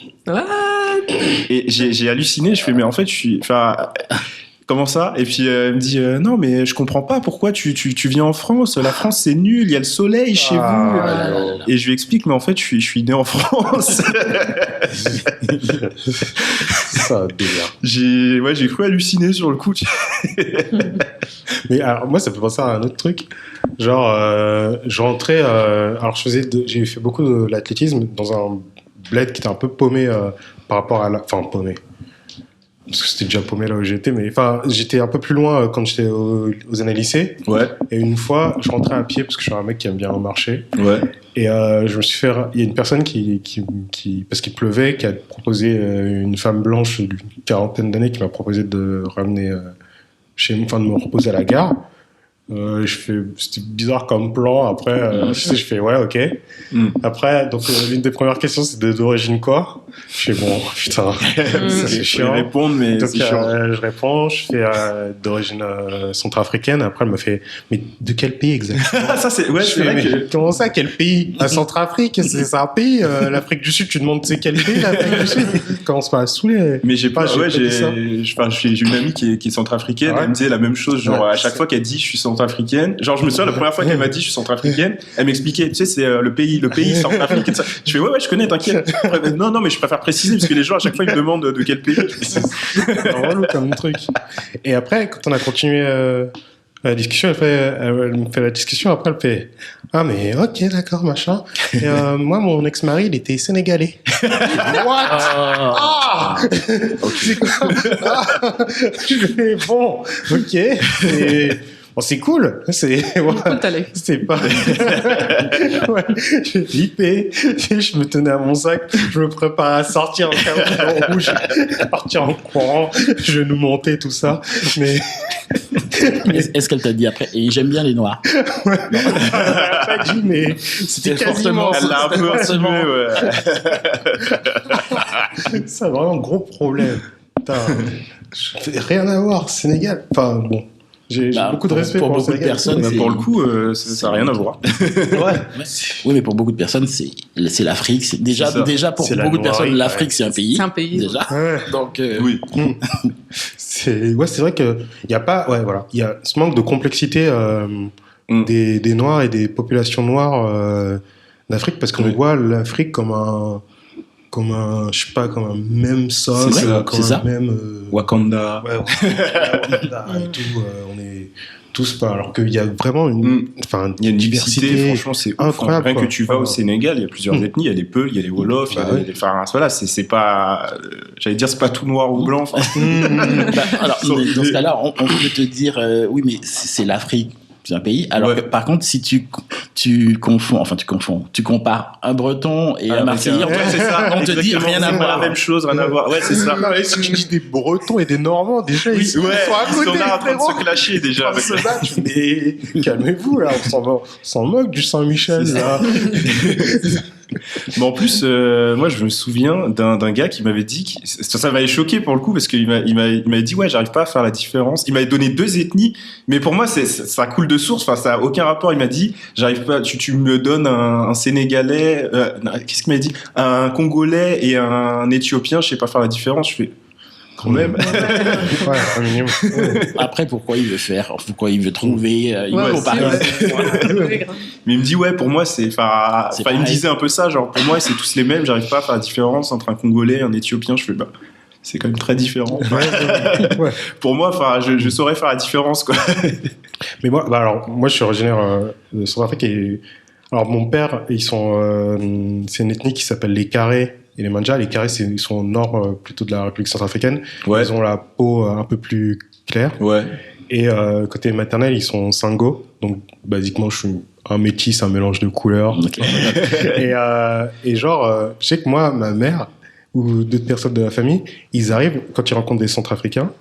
Speaker 2: Et j'ai halluciné je fais mais en fait comment ça? Et puis elle me dit non mais je comprends pas pourquoi tu viens en France. La France c'est nul, il y a le soleil chez vous. Et je lui explique mais en fait je suis né en France.
Speaker 3: Ça délire.
Speaker 2: J'ai cru halluciner sur le coup.
Speaker 3: Mais alors moi ça peut penser à un autre truc. Genre je rentrais alors j'ai fait beaucoup de l'athlétisme dans un bled qui était un peu paumé par rapport à paumé. Parce que c'était déjà paumé là où j'étais, mais enfin, j'étais un peu plus loin quand j'étais aux années lycée.
Speaker 2: Ouais.
Speaker 3: Et une fois, je rentrais à pied parce que je suis un mec qui aime bien marcher.
Speaker 2: Ouais.
Speaker 3: Et je me suis fait. Il y a une personne qui parce qu'il pleuvait, qui a proposé une femme blanche d'une quarantaine d'années qui m'a proposé de ramener de me reposer à la gare. C'était bizarre comme plan. Après, je fais ouais, ok. Après, donc l'une des premières questions, c'est d'origine quoi? Je fais bon, putain, c'est chiant.
Speaker 2: Répondre, mais
Speaker 3: donc,
Speaker 2: c'est chiant.
Speaker 3: Je réponds, je fais d'origine centrafricaine. Après, elle me fait, mais de quel pays exactement?
Speaker 2: Ça c'est ouais.
Speaker 3: Comment ça, quel pays? La Centrafrique, c'est un pays. L'Afrique du Sud, tu demandes c'est quel pays l'Afrique du Sud? Commence pas à saouler.
Speaker 2: Mais j'ai une amie qui est centrafricaine. Elle me disait la même chose. Genre à chaque fois qu'elle dit je suis centrafricaine. Genre je me souviens la première fois qu'elle m'a dit je suis centrafricaine, elle m'expliquait, tu sais c'est le pays centrafricain. Je fais ouais je connais, t'inquiète. Non mais je préfère préciser parce que les gens à chaque fois ils me demandent de quel pays.
Speaker 3: C'est relou comme truc. Et après quand on a continué la discussion, elle me fait la discussion, après elle fait ah mais ok d'accord machin. Et moi mon ex-mari il était sénégalais. What? C'est quoi? Je fais bon ok. Et bon, c'est cool. C'est pas. Ouais, j'ai flippé. Je me tenais à mon sac. Je me prépare à sortir en rouge, partir en courant, genoux montés, tout ça. Mais
Speaker 4: Est-ce qu'elle t'a dit après? Et j'aime bien les noirs.
Speaker 3: Ouais. Elle l'a pas dit, mais c'était quasiment.
Speaker 2: Elle l'a un peu insinué, ouais.
Speaker 3: C'est vraiment un gros problème. Putain, rien à voir, Sénégal. Enfin, bon. J'ai beaucoup de respect
Speaker 4: pour
Speaker 3: pour
Speaker 4: beaucoup de
Speaker 3: Sénégal.
Speaker 4: personnes.
Speaker 2: Bah, pour le coup, ça n'a rien à voir.
Speaker 3: Ouais.
Speaker 4: Oui, mais pour beaucoup de personnes, c'est l'Afrique. Déjà pour
Speaker 3: C'est la
Speaker 4: beaucoup de personnes,
Speaker 3: Noirie,
Speaker 4: l'Afrique, c'est un pays.
Speaker 1: C'est un pays.
Speaker 4: Déjà.
Speaker 3: Ouais.
Speaker 4: Donc,
Speaker 2: Oui.
Speaker 3: C'est vrai que il y a pas, ouais, voilà, il y a ce manque de complexité des Noirs et des populations noires d'Afrique, parce qu'on voit l'Afrique comme un, je sais pas, comme un même sol,
Speaker 2: C'est ça,
Speaker 3: comme
Speaker 4: c'est
Speaker 3: un
Speaker 4: ça.
Speaker 3: même
Speaker 2: Wakanda.
Speaker 3: ouais, Wakanda et tout, on est tous pas, alors qu'il y a vraiment une, enfin,
Speaker 2: Il y a une diversité, franchement, c'est ouf.
Speaker 3: incroyable,
Speaker 2: Rien
Speaker 3: quoi.
Speaker 2: que tu vas au
Speaker 3: Ouais.
Speaker 2: Sénégal, il y a plusieurs ethnies. Il y a les Peuls, il y a les Wolofs, il y a
Speaker 3: Bah ouais.
Speaker 2: enfin, voilà, c'est pas, j'allais dire, c'est pas tout noir ou blanc. Enfin,
Speaker 4: alors, dans ce cas-là, on peut te dire, oui, mais c'est l'Afrique. C'est un pays. Alors
Speaker 2: Ouais.
Speaker 4: que, par contre, si tu compares un Breton et un Marseillais,
Speaker 2: ouais, c'est ça.
Speaker 4: on te dit
Speaker 2: Exactement,
Speaker 4: rien à
Speaker 2: c'est pas
Speaker 4: voir.
Speaker 2: la même chose, rien à voir. Ouais, c'est ça.
Speaker 3: Non, mais si tu dis des Bretons et des Normands, déjà, ils sont à côté,
Speaker 2: ils sont là en train de
Speaker 3: frérot.
Speaker 2: se clasher déjà.
Speaker 3: Ils se battent, mais calmez-vous, là, on s'en moque du Saint-Michel, là.
Speaker 2: Mais en plus, moi, je me souviens d'un gars qui m'avait dit, ça m'avait choqué pour le coup, parce qu'il m'avait dit, ouais, j'arrive pas à faire la différence. Il m'avait donné 2 ethnies, mais pour moi, ça coule de source. Enfin, ça a aucun rapport. Il m'a dit, j'arrive pas. Tu me donnes un Sénégalais, qu'est-ce qu'il m'a dit, un Congolais et un Éthiopien. Je sais pas faire la différence. Je fais quand même.
Speaker 3: Ouais, un minimum.
Speaker 4: Après, pourquoi il veut trouver, il
Speaker 1: Ouais,
Speaker 4: veut
Speaker 1: aussi,
Speaker 4: comparer.
Speaker 1: ouais.
Speaker 2: Mais il me dit, ouais, pour moi,
Speaker 4: C'est
Speaker 2: il me
Speaker 4: pareil.
Speaker 2: disait un peu ça, genre, pour moi, c'est tous les mêmes. J'arrive pas à faire la différence entre un Congolais et un Éthiopien. Je fais, bah, c'est quand même très différent.
Speaker 3: Ouais.
Speaker 2: Pour moi, enfin, je saurais faire la différence, quoi.
Speaker 3: Mais moi, moi, je suis originaire de Centrafrique et alors mon père, c'est une ethnie qui s'appelle les Carrés et les Mandja. Les Carrés, ils sont au nord plutôt de la République centrafricaine.
Speaker 2: Ouais.
Speaker 3: Ils ont la peau un peu plus claire.
Speaker 2: Ouais.
Speaker 3: Et côté maternel, ils sont Sango. Donc, basiquement, je suis un métis, un mélange de couleurs.
Speaker 4: Ok.
Speaker 3: Et genre, je sais que moi, ma mère ou d'autres personnes de la famille, ils arrivent, quand ils rencontrent des Centrafricains,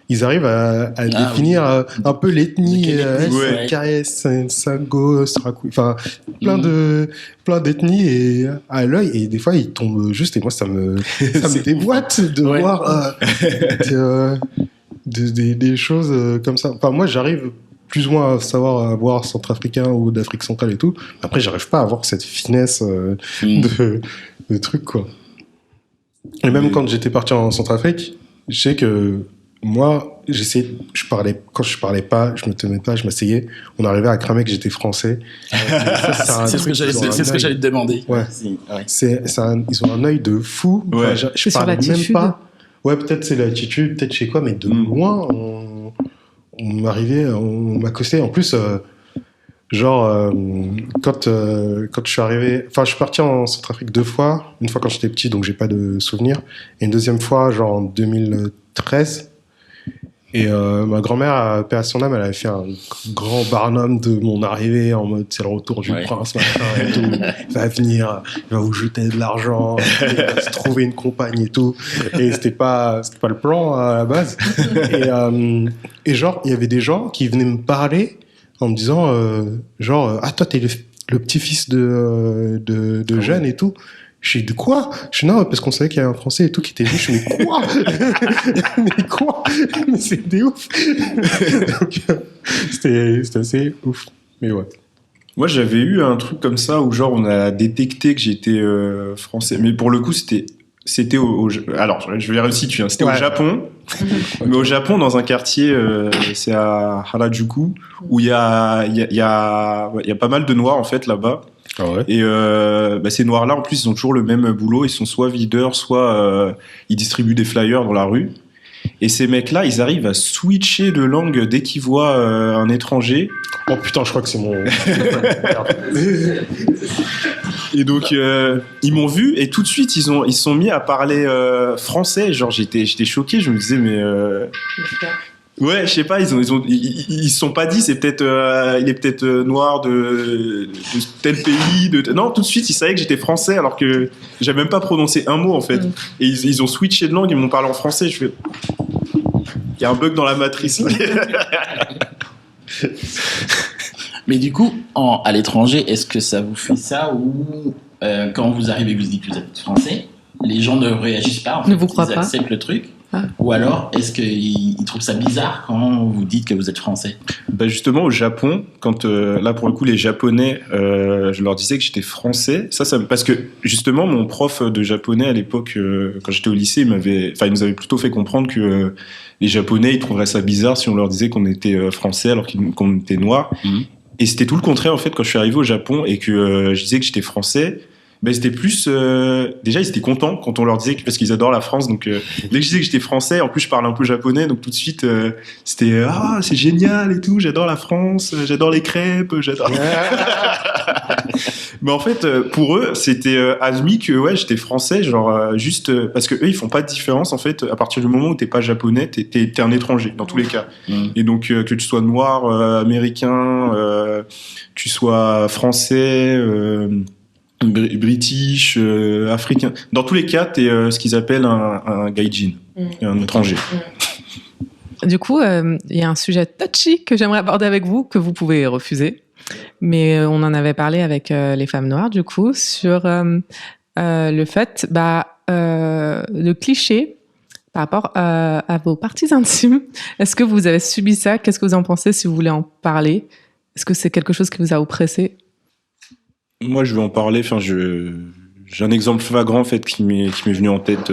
Speaker 3: ils arrivent à définir un peu l'ethnie,
Speaker 4: Ouais.
Speaker 3: KS, Sango, Srakou, enfin, plein d'ethnies et à l'œil, et des fois, ils tombent juste, et moi, ça me déboîte de voir des choses comme ça. Enfin, moi, j'arrive plus ou moins à savoir à voir centrafricain ou d'Afrique centrale et tout. Après, j'arrive pas à avoir cette finesse de trucs, quoi. Et même quand j'étais parti en Centrafrique, je sais que moi, quand je parlais pas, je me tenais pas, je m'asseyais. On arrivait à cramer que j'étais français.
Speaker 4: C'est ce que j'allais te demander.
Speaker 3: Ouais.
Speaker 4: Ouais.
Speaker 3: Ils ont un œil de fou.
Speaker 2: Ouais.
Speaker 3: Enfin, je
Speaker 1: C'est sur
Speaker 3: parlais même
Speaker 1: l'attitude.
Speaker 3: pas. Ouais, peut-être c'est l'attitude, peut-être je sais quoi, mais de loin, on m'accostait. En plus, quand je suis arrivé, enfin, je suis parti en Centrafrique 2 fois. Une fois quand j'étais petit, donc j'ai pas de souvenirs. Et une deuxième fois, genre en 2013. Et ma grand-mère, paix à son âme, elle avait fait un grand barnum de mon arrivée en mode c'est le retour du prince, machin et tout. Il va venir, il va vous jeter de l'argent, il va se trouver une compagne et tout. Et c'était pas le plan à la base. Et genre, il y avait des gens qui venaient me parler en me disant ah, toi, t'es le petit-fils de Jeanne et tout. Je dis, de quoi? Je dis, non, parce qu'on savait qu'il y avait un Français et tout qui était venu. Je dis, mais quoi? Mais quoi? Mais c'est des ouf. Donc, c'était assez ouf. Mais ouais.
Speaker 2: Moi, j'avais eu un truc comme ça où, genre, on a détecté que j'étais français. Mais pour le coup, c'était alors, je vais réussir, hein. C'était au Japon. Mais au Japon, dans un quartier, c'est à Harajuku, où il y a pas mal de Noirs, en fait, là-bas.
Speaker 3: Ah ouais.
Speaker 2: Et ces noirs-là, en plus, ils ont toujours le même boulot. Ils sont soit videurs, soit ils distribuent des flyers dans la rue. Et ces mecs-là, ils arrivent à switcher de langue dès qu'ils voient un étranger.
Speaker 3: Oh putain, je crois que c'est mon...
Speaker 2: Et donc, ils m'ont vu et tout de suite, ils se sont mis à parler français. Genre, j'étais choqué. Je me disais, mais... Ouais, je sais pas, ils se sont pas dit, c'est peut-être, il est peut-être noir de tel pays, non, tout de suite, ils savaient que j'étais français alors que j'avais même pas prononcé un mot, en fait. Et ils ont switché de langue, ils m'ont parlé en français, je fais... y a un bug dans la matrice.
Speaker 4: Mais du coup, à l'étranger, est-ce que ça vous fait ça ou quand vous arrivez et que vous dites que vous êtes français, les gens ne réagissent pas, en fait,
Speaker 1: Ne vous croient
Speaker 4: ils
Speaker 1: pas.
Speaker 4: acceptent le truc?
Speaker 1: Ah.
Speaker 4: Ou alors, est-ce qu'ils trouvent ça bizarre quand vous dites que vous êtes français?
Speaker 2: Bah justement, au Japon, quand là pour le coup les Japonais, je leur disais que j'étais français. Parce que justement mon prof de japonais à l'époque, quand j'étais au lycée, il nous avait plutôt fait comprendre que les Japonais ils trouveraient ça bizarre si on leur disait qu'on était français alors qu'on était noir. Et c'était tout le contraire en fait quand je suis arrivé au Japon et que je disais que j'étais français. Ben c'était plus déjà ils étaient contents quand on leur disait parce qu'ils adorent la France, donc dès que je disais que j'étais français, en plus je parle un peu japonais, donc tout de suite c'était c'est génial et tout, j'adore la France, j'adore les crêpes, j'adore. Mais en fait pour eux c'était admis que ouais j'étais français, genre juste parce que eux ils font pas de différence en fait à partir du moment où t'es pas japonais, t'es un étranger dans tous les cas. Et donc que tu sois noir, américain, tu sois français. British, africain. Dans tous les cas, t'es ce qu'ils appellent un gaijin, un étranger.
Speaker 1: Du coup, il y a un sujet touchy que j'aimerais aborder avec vous, que vous pouvez refuser. Mais on en avait parlé avec les femmes noires, du coup, sur le fait, le cliché par rapport à vos parties intimes. Est-ce que vous avez subi ça? Qu'est-ce que vous en pensez si vous voulez en parler? Est-ce que c'est quelque chose qui vous a oppressé?
Speaker 2: Moi, je vais en parler. Enfin, j'ai un exemple flagrant en fait qui m'est venu en tête.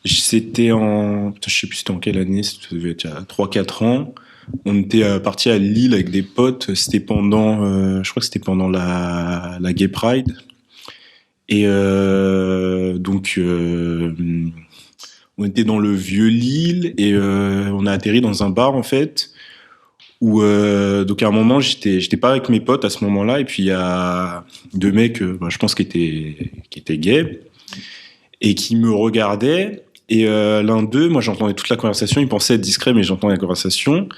Speaker 2: C'était je sais plus c'était en quelle année. Ça devait être il y a 3-4 ans. On était partis à Lille avec des potes. C'était pendant, je crois que c'était pendant la Gay Pride. Et donc, on était dans le vieux Lille et on a atterri dans un bar en fait. Où donc à un moment j'étais pas avec mes potes à ce moment-là et puis il y a deux mecs je pense qui étaient gays et qui me regardaient et l'un d'eux, moi j'entendais toute la conversation, il pensait être discret mais j'entendais la conversation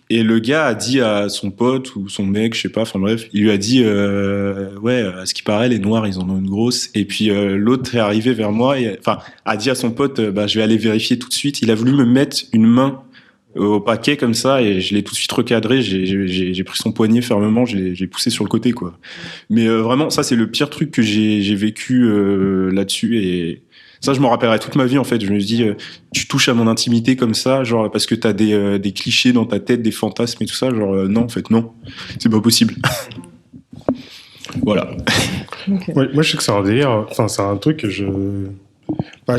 Speaker 2: et le gars a dit à son pote ou son mec, je sais pas, enfin bref, il lui a dit ouais, à ce qui paraît les noirs ils en ont une grosse et puis l'autre est arrivé vers moi et enfin a dit à son pote je vais aller vérifier tout de suite, il a voulu me mettre une main au paquet comme ça et je l'ai tout de suite recadré, j'ai pris son poignet fermement, j'ai poussé sur le côté quoi. Mais vraiment ça c'est le pire truc que j'ai vécu là-dessus et ça je m'en rappellerai toute ma vie en fait. Je me dis tu touches à mon intimité comme ça genre parce que t'as des clichés dans ta tête, des fantasmes et tout ça, genre non en fait non, c'est pas possible. Voilà.
Speaker 3: Okay. Moi je sais que c'est un délire, enfin c'est un truc que je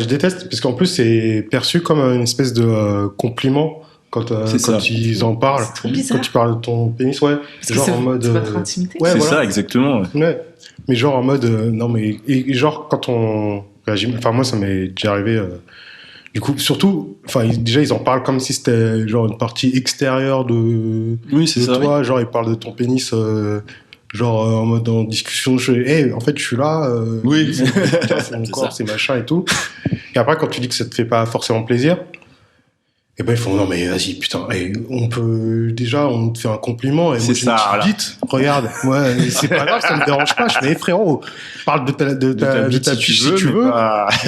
Speaker 3: déteste parce qu'en plus c'est perçu comme une espèce de compliment. Quand ils en parlent, quand tu parles de ton pénis, ouais,
Speaker 1: parce
Speaker 3: genre en mode.
Speaker 1: C'est votre intimité.
Speaker 2: Ouais, c'est voilà. Ça, exactement.
Speaker 3: Ouais. Mais genre en mode, non mais et genre quand on réagit, enfin moi ça m'est déjà arrivé. Du coup, surtout, enfin déjà ils en parlent comme si c'était genre une partie extérieure de.
Speaker 2: Oui, c'est ça.
Speaker 3: Toi, genre ils parlent de ton pénis. Genre en mode en discussion, en fait je suis là,
Speaker 2: oui,
Speaker 3: c'est mon corps, c'est machin et tout. Et après quand tu dis que ça te fait pas forcément plaisir. Et ben ils font non mais vas-y putain, on te fait un compliment et
Speaker 2: c'est
Speaker 3: moi
Speaker 2: ça,
Speaker 3: voilà. Vite, regarde, moi c'est pas grave, ça me dérange pas. Je fais frérot, parle de ta vie si tu veux.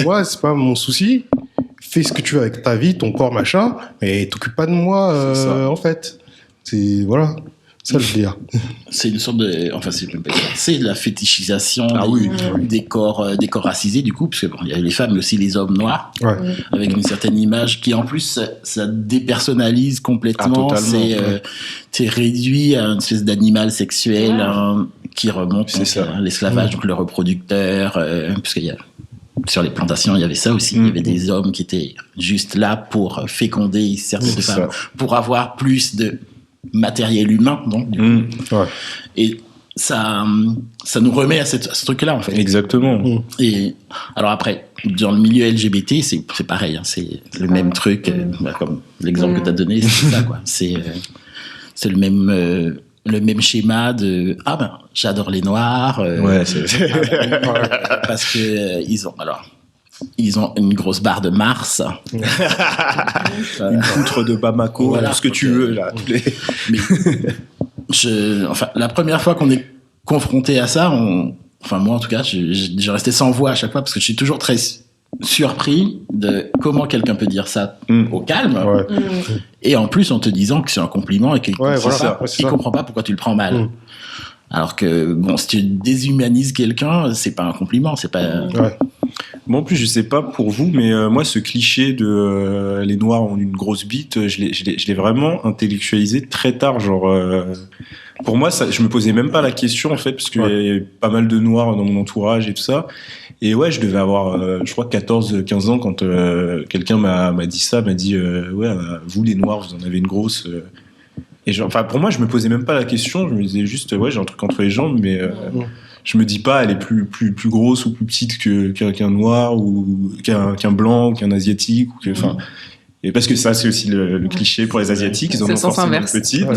Speaker 3: Moi c'est pas mon souci. Fais ce que tu veux avec ta vie, ton corps machin, mais t'occupe pas de moi en fait. C'est voilà. Ça, je veux dire.
Speaker 4: C'est une sorte de, enfin, c'est de la fétichisation des corps racisés, du coup, parce que bon, il y a les femmes, mais aussi les hommes noirs, avec une certaine image qui, en plus, ça dépersonnalise complètement. C'est réduit à une espèce d'animal sexuel qui remonte à l'esclavage, donc le reproducteur, parce qu'il y a sur les plantations, il y avait ça aussi. Il y avait des hommes qui étaient juste là pour féconder certaines femmes, pour avoir plus de matériel humain, donc. Et ça nous remet à ce truc-là, en fait.
Speaker 2: Exactement.
Speaker 4: Et alors après, dans le milieu LGBT, c'est pareil, hein, c'est le même truc, comme l'exemple que tu as donné, c'est ça, quoi. C'est le même schéma de j'adore les noirs, parce que ils ont une grosse barre de Mars,
Speaker 2: une poutre de Bamako, voilà, tout ce que tu veux là.
Speaker 4: Mais la première fois qu'on est confronté à ça, moi en tout cas, je restais sans voix à chaque fois parce que je suis toujours très surpris de comment quelqu'un peut dire ça au calme,
Speaker 3: Ouais.
Speaker 4: et en plus en te disant que c'est un compliment et qu'il
Speaker 3: Ouais,
Speaker 4: comprend,
Speaker 3: voilà,
Speaker 4: pas,
Speaker 3: ouais, c'est
Speaker 4: il
Speaker 3: ça.
Speaker 4: comprend pas pourquoi tu le prends mal.
Speaker 3: Mm.
Speaker 4: Alors que, bon, si tu déshumanises quelqu'un, c'est pas un compliment, c'est pas...
Speaker 3: Ouais.
Speaker 2: Moi, en plus, je sais pas pour vous, mais moi, ce cliché de les Noirs ont une grosse bite, je l'ai vraiment intellectualisé très tard. Genre, pour moi, ça, je me posais même pas la question, en fait, parce qu'il y avait pas mal de Noirs dans mon entourage et tout ça. Et ouais, je devais avoir, je crois, 14-15 ans quand quelqu'un m'a dit ça, m'a dit, ouais, vous, les Noirs, vous en avez une grosse. Et genre, enfin, pour moi, je me posais même pas la question. Je me disais juste, ouais, j'ai un truc entre les jambes, mais je me dis pas, elle est plus grosse ou plus petite qu'un noir ou qu'un blanc ou qu'un asiatique ou que, enfin. Et parce que ça, c'est aussi le cliché pour les asiatiques, ils en
Speaker 1: C'est
Speaker 2: ont
Speaker 1: le sens
Speaker 2: forcément
Speaker 1: inverse.
Speaker 2: petites.
Speaker 3: Ouais.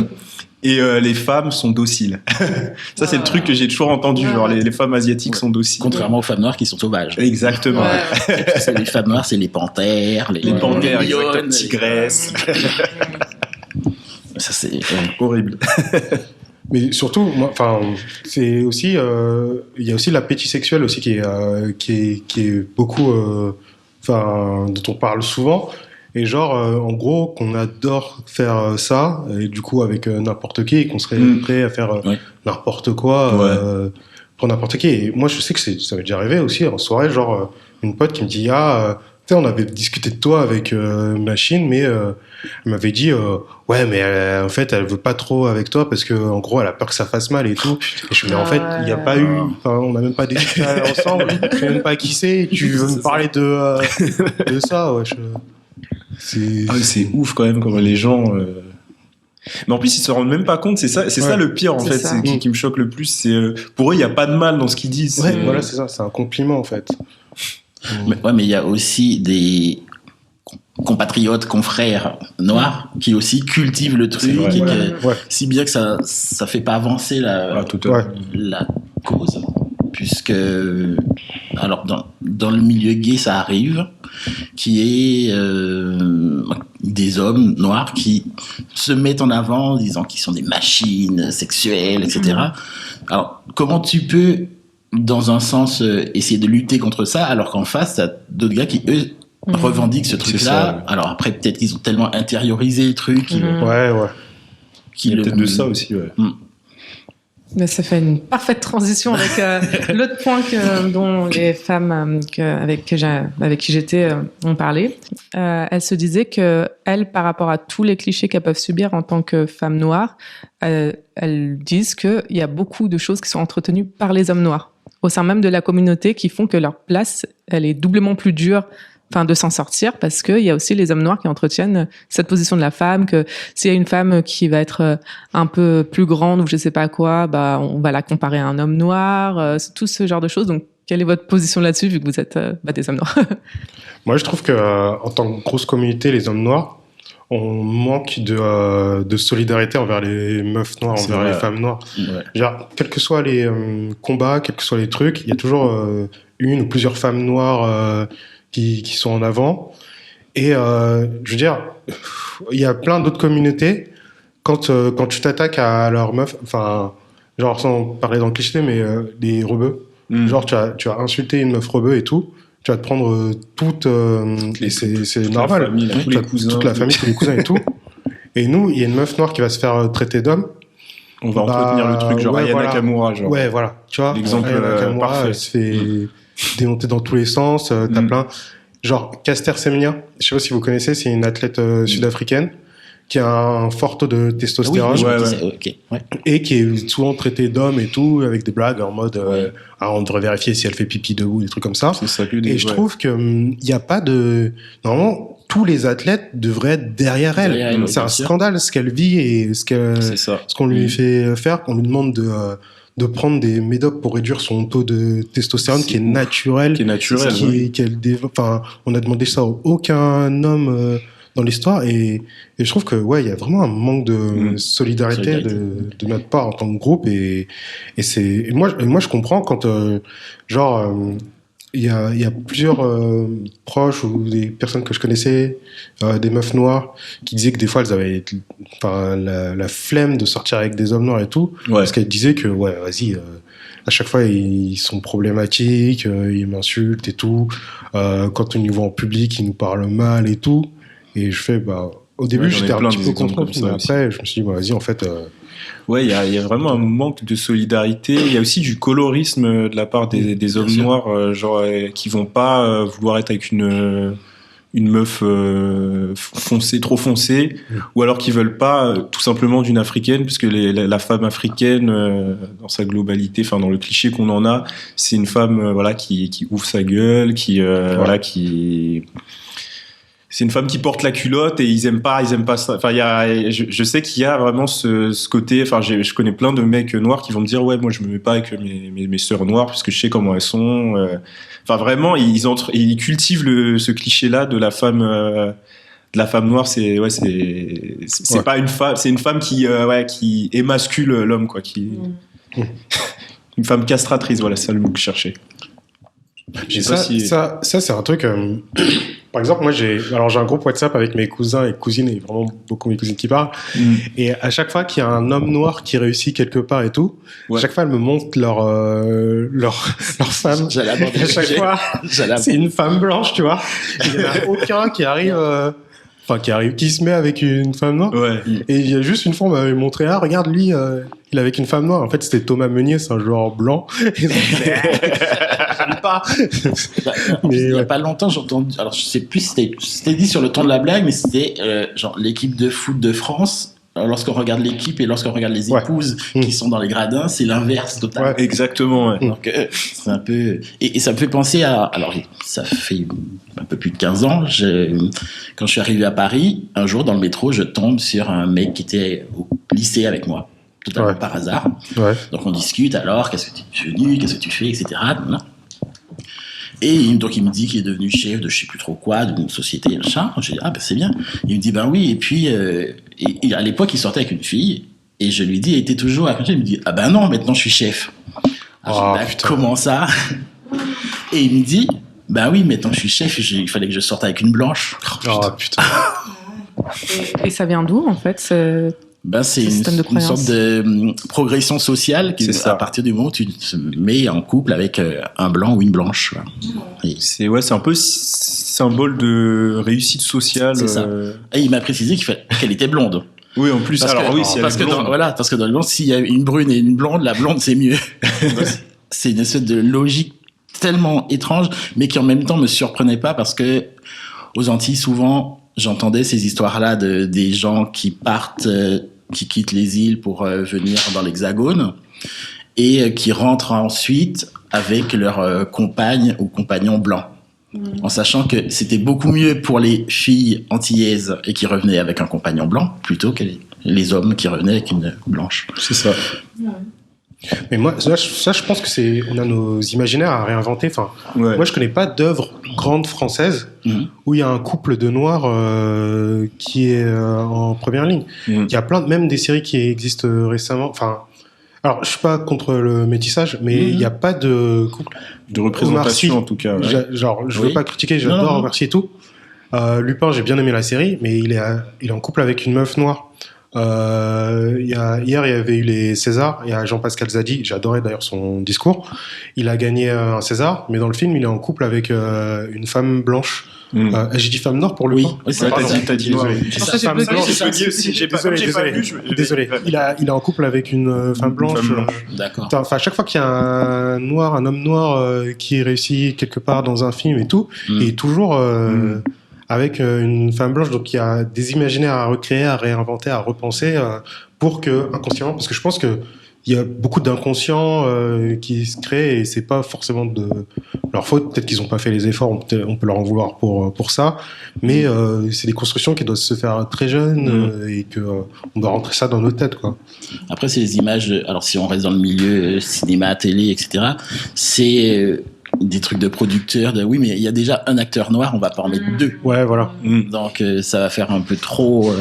Speaker 2: Et les femmes sont dociles. Ça, c'est le truc que j'ai toujours entendu. Genre, les femmes asiatiques sont dociles.
Speaker 4: Contrairement aux femmes noires qui sont sauvages.
Speaker 2: Exactement.
Speaker 1: Ouais.
Speaker 4: Les femmes noires, c'est les panthères,
Speaker 2: Les panthères,
Speaker 4: les
Speaker 2: exactement,
Speaker 4: lionnes,
Speaker 2: tigresses.
Speaker 4: Ça, c'est...
Speaker 2: Horrible.
Speaker 3: Mais surtout, moi, enfin, c'est aussi, il y a aussi l'appétit sexuel aussi qui est beaucoup, enfin, dont on parle souvent. Et genre, en gros, qu'on adore faire ça, et du coup, avec n'importe qui, et qu'on serait prêt à faire
Speaker 4: Ouais.
Speaker 3: n'importe quoi pour n'importe qui. Et moi, je sais que ça m'est déjà arrivé aussi en soirée, genre, une pote qui me dit, tu sais, on avait discuté de toi avec Machine, mais elle m'avait dit, ouais, mais en fait, elle veut pas trop avec toi parce que, en gros, elle a peur que ça fasse mal et tout. Et je me dis, en fait, il n'y a pas eu, enfin, on n'a même pas discuté ensemble, je sais même pas qui c'est, et tu veux me parler de ça, ouais.
Speaker 2: C'est ouf quand même, comme les gens. Mais en plus, ils se rendent même pas compte. C'est ça le pire en
Speaker 1: C'est
Speaker 2: fait,
Speaker 1: ça.
Speaker 2: c'est qui me choque le plus. C'est pour eux, il y a pas de mal dans ce qu'ils disent.
Speaker 3: Ouais,
Speaker 2: C'est-
Speaker 3: voilà, c'est ça, c'est un compliment en fait.
Speaker 4: Mais il y a aussi des compatriotes, confrères noirs qui aussi cultivent le truc,
Speaker 2: C'est vrai.
Speaker 4: et
Speaker 3: Ouais,
Speaker 4: que,
Speaker 3: ouais.
Speaker 4: si bien que ça fait pas avancer
Speaker 2: Ah, totalement.
Speaker 3: Ouais.
Speaker 4: la cause. Puisque, alors, dans le milieu gay, ça arrive, qui est des hommes noirs qui se mettent en avant en disant qu'ils sont des machines sexuelles, etc. Alors, comment tu peux, dans un sens, essayer de lutter contre ça, alors qu'en face, t'as d'autres gars qui, eux, revendiquent ce truc-là.
Speaker 2: ça, ouais.
Speaker 4: Alors après, peut-être qu'ils ont tellement intériorisé le truc qu'ils
Speaker 3: Ouais, ouais.
Speaker 2: Il y a peut-être de ça aussi, ouais.
Speaker 1: Mais ça fait une parfaite transition avec l'autre point dont les femmes avec qui j'étais ont parlé. Elles se disaient que elles, par rapport à tous les clichés qu'elles peuvent subir en tant que femmes noires, elles disent qu'il y a beaucoup de choses qui sont entretenues par les hommes noirs au sein même de la communauté qui font que leur place, elle est doublement plus dure, enfin, de s'en sortir, parce qu'il y a aussi les hommes noirs qui entretiennent cette position de la femme, que s'il y a une femme qui va être un peu plus grande ou je sais pas quoi, bah, on va la comparer à un homme noir, tout ce genre de choses. Donc, quelle est votre position là-dessus, vu que vous êtes des hommes noirs?
Speaker 3: Moi, je trouve que en tant que grosse communauté, les hommes noirs, on manque de solidarité envers les meufs noires,
Speaker 2: C'est
Speaker 3: envers
Speaker 2: vrai.
Speaker 3: les femmes noires.
Speaker 4: Ouais.
Speaker 3: Genre, quels que soient les combats, quels que soient les trucs, il y a toujours une ou plusieurs femmes noires qui sont en avant. Et je veux dire, il y a plein d'autres communautés. Quand tu t'attaques à leurs meufs, enfin, genre sans parler dans le cliché, mais les rebeux. Genre, tu as insulté une meuf rebeu et tout. Tu vas te prendre c'est normal.
Speaker 2: La famille, là, tous
Speaker 3: Tu
Speaker 2: les
Speaker 3: as
Speaker 2: cousins.
Speaker 3: toute la famille, tous les cousins et tout. Et nous, il y a une meuf noire qui va se faire traiter d'homme.
Speaker 2: On va entretenir le truc, genre
Speaker 3: ouais,
Speaker 2: Aya
Speaker 3: voilà.
Speaker 2: Nakamura, genre.
Speaker 3: Ouais, voilà. Tu vois,
Speaker 2: L'exemple,
Speaker 3: Aya Nakamura,
Speaker 2: parfait.
Speaker 3: elle se fait démonter dans tous les sens. T'as plein. Genre, Caster Semenya, je sais pas si vous connaissez, c'est une athlète sud-africaine qui a un fort taux de testostérone
Speaker 4: Ok, ouais.
Speaker 3: et qui est souvent traitée d'homme et tout, avec des blagues en mode on devrait vérifier si elle fait pipi debout, des trucs comme ça.
Speaker 2: C'est ça que des.
Speaker 3: Et je trouve que il y a pas de. Normalement, tous les athlètes devraient être derrière elle.
Speaker 4: Derrière elle,
Speaker 3: C'est un
Speaker 4: bien sûr.
Speaker 3: scandale ce qu'elle vit et
Speaker 2: C'est ça.
Speaker 3: ce qu'on lui fait faire, qu'on lui demande de prendre des médocs pour réduire son taux de testostérone
Speaker 2: C'est
Speaker 3: qui est
Speaker 2: ouf.
Speaker 3: naturel.
Speaker 2: Qui est naturel. ouais.
Speaker 3: Enfin, on a demandé ça à aucun homme dans l'histoire et je trouve que ouais, il y a vraiment un manque de solidarité de notre part en tant que groupe et moi je comprends quand il y a plusieurs proches ou des personnes que je connaissais, des meufs noires, qui disaient que des fois elles avaient la flemme de sortir avec des hommes noirs et tout,
Speaker 2: Ouais.
Speaker 3: parce qu'elles disaient que ouais, vas-y, à chaque fois ils sont problématiques, ils m'insultent et tout. Quand on y voit en public, ils nous parlent mal et tout. Et je fais, au début, j'étais un petit peu contre, mais après, je me suis dit, vas-y, en fait.
Speaker 2: Ouais, il y a vraiment un manque de solidarité. Il y a aussi du colorisme de la part des hommes noirs, qui vont pas vouloir être avec une meuf foncée, trop foncée, ou alors qui veulent pas tout simplement d'une africaine, puisque la femme africaine, dans sa globalité, enfin dans le cliché qu'on en a, c'est une femme qui ouvre sa gueule, qui c'est une femme qui porte la culotte et ils aiment pas ça. Enfin, je sais qu'il y a vraiment ce côté. Enfin, je connais plein de mecs noirs qui vont me dire, ouais, moi je me mets pas avec mes sœurs noires puisque je sais comment elles sont. Enfin, vraiment, ils cultivent ce cliché-là de la femme noire. C'est pas une femme, c'est une femme qui émascule l'homme, quoi. Une femme castratrice. Voilà, c'est ça le mot que je cherchais.
Speaker 3: Ça, c'est un truc. Par exemple, moi, j'ai un groupe WhatsApp avec mes cousins et cousines, et vraiment beaucoup mes cousines qui parlent. Et à chaque fois qu'il y a un homme noir qui réussit quelque part et tout, à chaque fois, elles me montrent leur femme. À chaque fois, c'est une femme blanche, tu vois. Il n'y en a aucun qui arrive. Qui se met avec une femme noire.
Speaker 2: Ouais.
Speaker 3: Et il y a juste une fois, on m'avait montré, regarde, lui, il est avec une femme noire. En fait, c'était Thomas Meunier, c'est un joueur blanc. Et j'aime pas.
Speaker 4: Il y a pas longtemps, j'ai entendu, alors je sais plus si c'était dit sur le ton de la blague, mais c'était, l'équipe de foot de France. Lorsqu'on regarde l'équipe et lorsqu'on regarde les épouses qui sont dans les gradins, c'est l'inverse total.
Speaker 2: Ouais, exactement. Ouais.
Speaker 4: Donc c'est un peu et ça me fait penser à, alors ça fait un peu plus de 15 ans, quand je suis arrivé à Paris, un jour dans le métro, je tombe sur un mec qui était au lycée avec moi, totalement par hasard. Ouais. Donc on discute, alors qu'est-ce que tu es devenu, qu'est-ce que tu fais, etc. Et donc il me dit qu'il est devenu chef de je sais plus trop quoi, d'une société, machin. J'ai dit c'est bien. Il me dit oui, et puis et à l'époque il sortait avec une fille et je lui dis il était toujours avec une fille. Il me dit non, maintenant je suis chef. Alors, comment ça? Et il me dit oui, maintenant je suis chef, il fallait que je sorte avec une blanche.
Speaker 3: Putain.
Speaker 1: Et ça vient d'où en fait
Speaker 4: c'est une sorte de progression sociale à partir du moment où tu te mets en couple avec un blanc ou une blanche.
Speaker 2: C'est un peu symbole de réussite sociale.
Speaker 4: C'est ça. Et il m'a précisé qu'elle était blonde.
Speaker 2: Oui, en plus.
Speaker 4: Parce que dans le blond, s'il y a une brune et une blonde, la blonde c'est mieux. C'est une espèce de logique tellement étrange, mais qui en même temps me surprenait pas parce que aux Antilles souvent j'entendais ces histoires-là des gens qui partent, qui quittent les îles pour venir dans l'Hexagone et qui rentrent ensuite avec leur compagne ou compagnon blanc. En sachant que c'était beaucoup mieux pour les filles antillaises et qui revenaient avec un compagnon blanc plutôt que les hommes qui revenaient avec une blanche.
Speaker 2: C'est ça.
Speaker 3: Mais moi, ça, je pense que on a nos imaginaires à réinventer. Enfin, moi, je connais pas d'œuvre grande française où il y a un couple de noirs qui est en première ligne. Il y a même des séries qui existent récemment. Enfin, alors, je suis pas contre le métissage, mais il n'y a pas de couple
Speaker 2: de représentation en tout cas. Ouais.
Speaker 3: Je veux pas critiquer, j'adore Omar Sy et tout. Lupin, j'ai bien aimé la série, mais il est en couple avec une meuf noire. Hier, il y avait eu les Césars. Il y a Jean-Pascal Zadi. J'ai adoré d'ailleurs son discours. Il a gagné un César, mais dans le film, il est en couple avec une femme blanche. J'ai dit femme noire pour lui.
Speaker 4: Oui,
Speaker 2: t'as dit noir.
Speaker 3: Désolé. Il est en couple avec une femme blanche.
Speaker 4: D'accord.
Speaker 3: Enfin, à chaque fois qu'il y a un homme noir qui réussit quelque part dans un film et tout, il est toujours avec une femme blanche, donc il y a des imaginaires à recréer, à réinventer, à repenser pour que inconsciemment, parce que je pense que il y a beaucoup d'inconscients qui se créent et c'est pas forcément de leur faute. Peut-être qu'ils ont pas fait les efforts, on peut leur en vouloir pour ça, mais c'est des constructions qui doivent se faire très jeunes et que on doit rentrer ça dans nos têtes, quoi.
Speaker 4: Après, c'est des images. Alors, si on reste dans le milieu cinéma, télé, etc., c'est des trucs de producteurs, oui, mais il y a déjà un acteur noir, on va pas en mettre deux.
Speaker 3: Ouais, voilà.
Speaker 4: Donc, ça va faire un peu trop.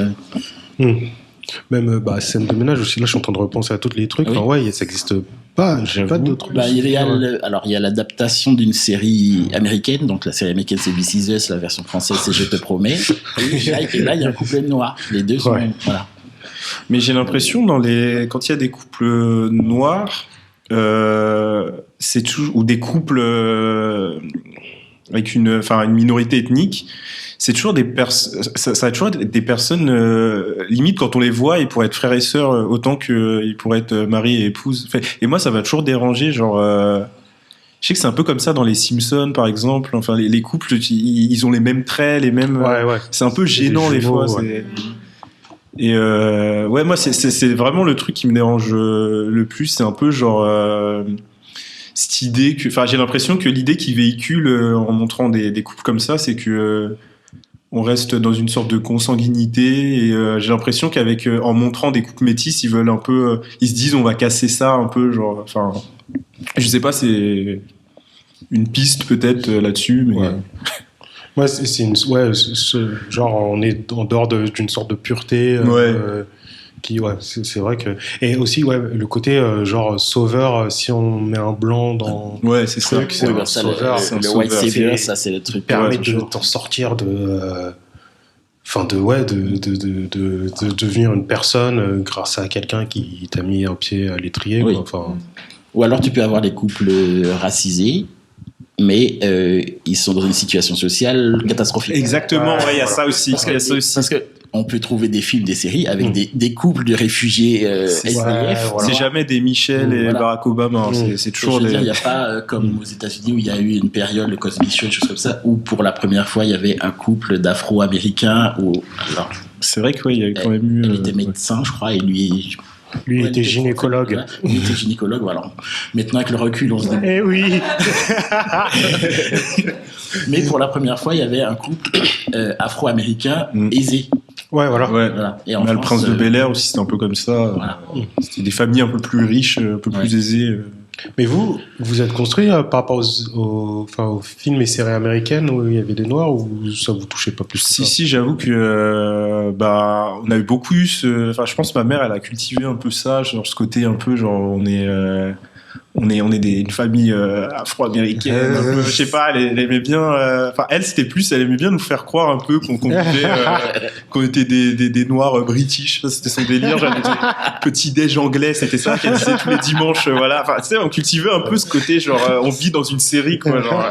Speaker 3: Même scène de ménage aussi, là je suis en train de repenser à tous les trucs.
Speaker 4: Oui.
Speaker 3: Enfin, ça existe pas, j'ai pas d'autres.
Speaker 4: Il y a l'adaptation d'une série américaine, donc la série américaine c'est This Is Us, la version française c'est Je te promets. Et là il y a un couple noir, les deux sont voilà.
Speaker 2: Mais j'ai l'impression quand il y a des couples noirs, c'est toujours ou des couples avec une minorité ethnique, c'est toujours ça a toujours été des personnes limite quand on les voit, ils pourraient être frères et sœurs autant que ils pourraient être mari et épouse. Et moi, ça va toujours déranger, genre. Je sais que c'est un peu comme ça dans les Simpsons, par exemple. Enfin, les couples, ils ont les mêmes traits, les mêmes.
Speaker 3: Ouais.
Speaker 2: C'est un peu gênant des fois.
Speaker 3: Ouais.
Speaker 2: Et moi, c'est vraiment le truc qui me dérange le plus. C'est un peu genre cette idée que, enfin, j'ai l'impression que l'idée qu'ils véhiculent en montrant des couples comme ça, c'est que on reste dans une sorte de consanguinité. Et j'ai l'impression qu'avec en montrant des couples métis, ils veulent un peu, ils se disent, on va casser ça un peu, genre. Enfin, je sais pas, c'est une piste peut-être là-dessus, mais.
Speaker 3: Ouais. Ouais, genre on est en dehors d'une sorte de pureté c'est vrai que et aussi le côté genre sauveur si on met un blanc dans
Speaker 2: c'est ça,
Speaker 4: c'est un sauveur, le white savior, ça c'est le truc qui
Speaker 3: permet de t'en sortir de devenir une personne grâce à quelqu'un qui t'a mis un pied à l'étrier
Speaker 4: ou alors tu peux avoir des couples racisés mais ils sont dans une situation sociale catastrophique.
Speaker 2: Exactement, il y a ça aussi.
Speaker 4: Parce que on peut trouver des films, des séries avec des couples de réfugiés SDF.
Speaker 2: C'est jamais des Michel et Barack Obama. C'est toujours
Speaker 4: il n'y a pas comme aux États-Unis où il y a eu une période, le Cosby Show, des choses comme ça, où pour la première fois il y avait un couple d'Afro-Américains.
Speaker 2: C'est vrai qu'il y a quand même eu.
Speaker 4: Elle était médecin, je crois, et lui.
Speaker 3: Lui était gynécologue.
Speaker 4: Il était gynécologue, voilà. Maintenant, avec le recul, on se dit.
Speaker 3: Eh oui.
Speaker 4: Mais pour la première fois, il y avait un couple afro-américain aisé.
Speaker 3: Ouais, voilà.
Speaker 2: Et le Prince de Bel-Air aussi, c'était un peu comme ça.
Speaker 4: Voilà.
Speaker 2: C'était des familles un peu plus riches, un peu plus aisées.
Speaker 3: Mais vous êtes construit par rapport aux films et séries américaines où il y avait des noirs ou ça vous touchait pas plus que ça?
Speaker 2: Si, j'avoue que on a eu beaucoup eu je pense que ma mère elle a cultivé un peu ça, genre ce côté un peu genre on est une famille afro-américaine, un peu, je sais pas, elle aimait bien. Elle aimait bien nous faire croire un peu qu'on était des noirs british. C'était son délire. J'avais des petits déj anglais, c'était ça qu'elle disait tous les dimanches. Voilà. Enfin, tu sais, on cultivait un peu ce côté genre on vit dans une série, quoi. Genre.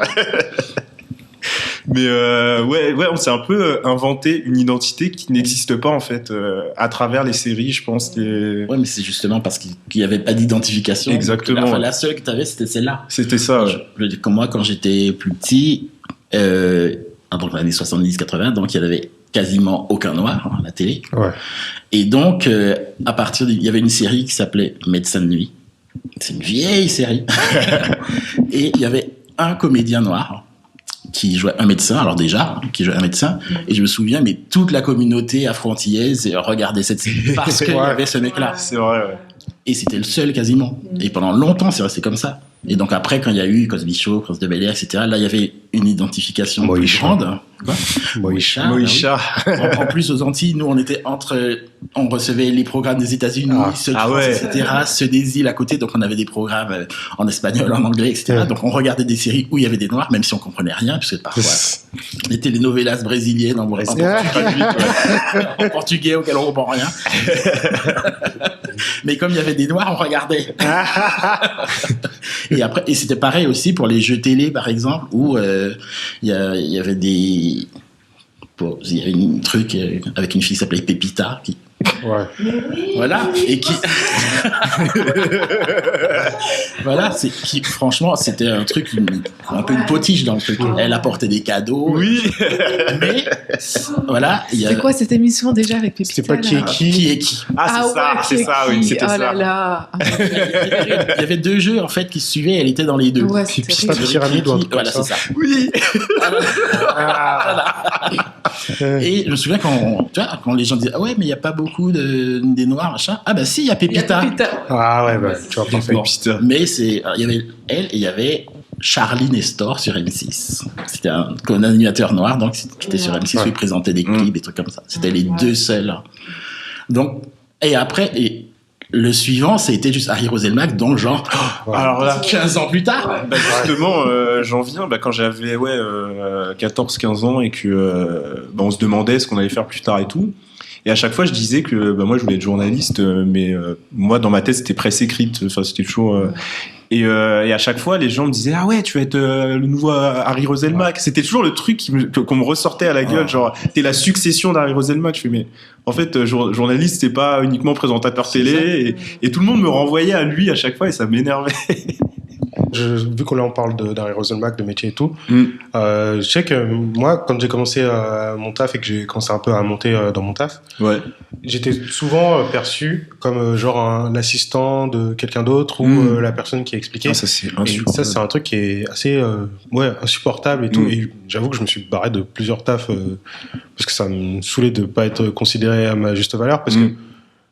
Speaker 2: Mais on s'est un peu inventé une identité qui n'existe pas en fait à travers les séries, je pense.
Speaker 4: Ouais, mais c'est justement parce qu'il n'y avait pas d'identification.
Speaker 2: Exactement.
Speaker 4: La seule que tu avais, c'était celle-là.
Speaker 2: C'était ça.
Speaker 4: Je veux dire, comme moi, quand j'étais plus petit, donc les années 70-80, donc il y avait quasiment aucun noir à la télé.
Speaker 3: Ouais.
Speaker 4: Et donc, à partir il y avait une série qui s'appelait Médecin de nuit. C'est une vieille série. Et il y avait un comédien noir qui jouait un médecin, et je me souviens, mais toute la communauté afro-antillaise regardait cette série parce qu'il y avait ce mec-là.
Speaker 2: C'est vrai, ouais.
Speaker 4: Et c'était le seul quasiment. Et pendant longtemps, c'est resté comme ça. Et donc après, quand il y a eu Cosby Show, Prince de Bel-Air, etc., là, il y avait une identification plus grande.
Speaker 3: Moïcha.
Speaker 4: En plus, aux Antilles, nous, on recevait les programmes des États-Unis, ceux de France, etc., ceux des îles à côté. Donc on avait des programmes en espagnol, en anglais, etc. Donc on regardait des séries où il y avait des noirs, même si on comprenait rien, puisque parfois les telenovelas brésiliennes en portugais auquel on comprend rien. Mais comme il y avait des noirs, on regardait. Et c'était pareil aussi pour les jeux télé, par exemple, où il y avait un truc avec une fille qui s'appelait Pépita, voilà, et qui franchement c'était un truc un peu une potiche dans le truc. Elle apportait des cadeaux, mais voilà.
Speaker 1: C'était quoi cette émission déjà avec Pépita?
Speaker 3: C'était pas Qui est qui?
Speaker 2: C'est ça, oui, c'était ça.
Speaker 1: Là là.
Speaker 4: Il y avait deux jeux en fait qui se suivaient, elle était dans les deux.
Speaker 3: Pépita pyramide,
Speaker 4: voilà, c'est ça.
Speaker 2: Oui.
Speaker 4: Et je me souviens quand les gens disaient mais il y a pas beaucoup des noirs, machin. Ah bah si, il y a Pépita.
Speaker 3: Ah ouais, tu vois,
Speaker 2: Pépita.
Speaker 4: Mais il y avait elle et il y avait Charlie Nestor sur M6. C'était un animateur noir donc qui était sur M6 où il présentait des clips, des trucs comme ça. C'était les deux seuls. Donc et après le suivant, c'était juste Harry Roselmack, donc genre
Speaker 2: alors là
Speaker 4: 15 ans plus tard.
Speaker 2: Justement, j'en viens quand j'avais 14-15 ans et que on se demandait ce qu'on allait faire plus tard et tout. Et à chaque fois, je disais que moi, je voulais être journaliste, mais moi, dans ma tête, c'était presse écrite. Enfin, c'était toujours. Et à chaque fois, les gens me disaient ah ouais, tu vas être le nouveau Harry Roselmack. C'était toujours le truc qu'on me ressortait à la gueule, genre t'es la succession d'Harry Roselmack. Je fais mais en fait, journaliste, c'est pas uniquement présentateur télé. Et tout le monde me renvoyait à lui à chaque fois et ça m'énervait.
Speaker 3: Vu qu'on en parle d'Harry Roselmack, de métier et tout, je sais que moi, quand j'ai commencé mon taf et que j'ai commencé un peu à monter dans mon taf, j'étais souvent perçu comme genre l'assistant de quelqu'un d'autre ou la personne qui expliquait.
Speaker 2: Ça, c'est
Speaker 3: insupportable. Ça, c'est un truc qui est assez insupportable et tout. Et j'avoue que je me suis barré de plusieurs tafs parce que ça me saoulait de pas être considéré à ma juste valeur parce que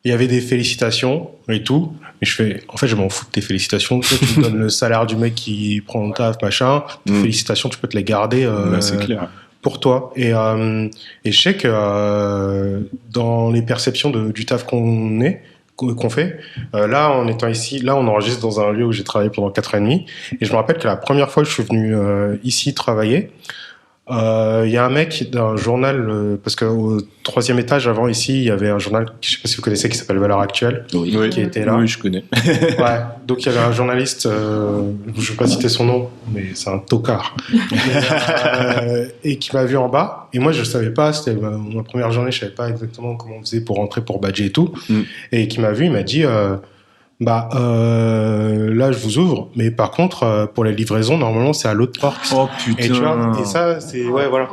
Speaker 3: il y avait des félicitations et tout. Mais je fais, en fait, je m'en fous de tes félicitations. Tu me donnes le salaire du mec qui prend le taf, machin. Tes félicitations, tu peux te les garder
Speaker 2: c'est clair.
Speaker 3: Pour toi. Et je sais que dans les perceptions du taf qu'on fait, là, en étant ici, là, on enregistre dans un lieu où j'ai travaillé pendant 4 ans et demi. Et je me rappelle que la première fois que je suis venu ici travailler, il y a un mec d'un journal, parce qu'au 3e étage avant ici, il y avait un journal, je sais pas si vous connaissez, qui s'appelle Valeurs Actuelles, qui était là.
Speaker 2: Oui, je connais.
Speaker 3: Ouais. Donc il y avait un journaliste, je vais pas citer son nom, mais c'est un tocard, et qui m'a vu en bas. Et moi je savais pas, c'était ma première journée, je savais pas exactement comment on faisait pour rentrer, pour badger et tout. Et qui m'a vu, il m'a dit. Là je vous ouvre, mais par contre pour les livraisons normalement c'est à l'autre porte.
Speaker 2: Oh putain.
Speaker 3: Et tu vois, et ça c'est voilà.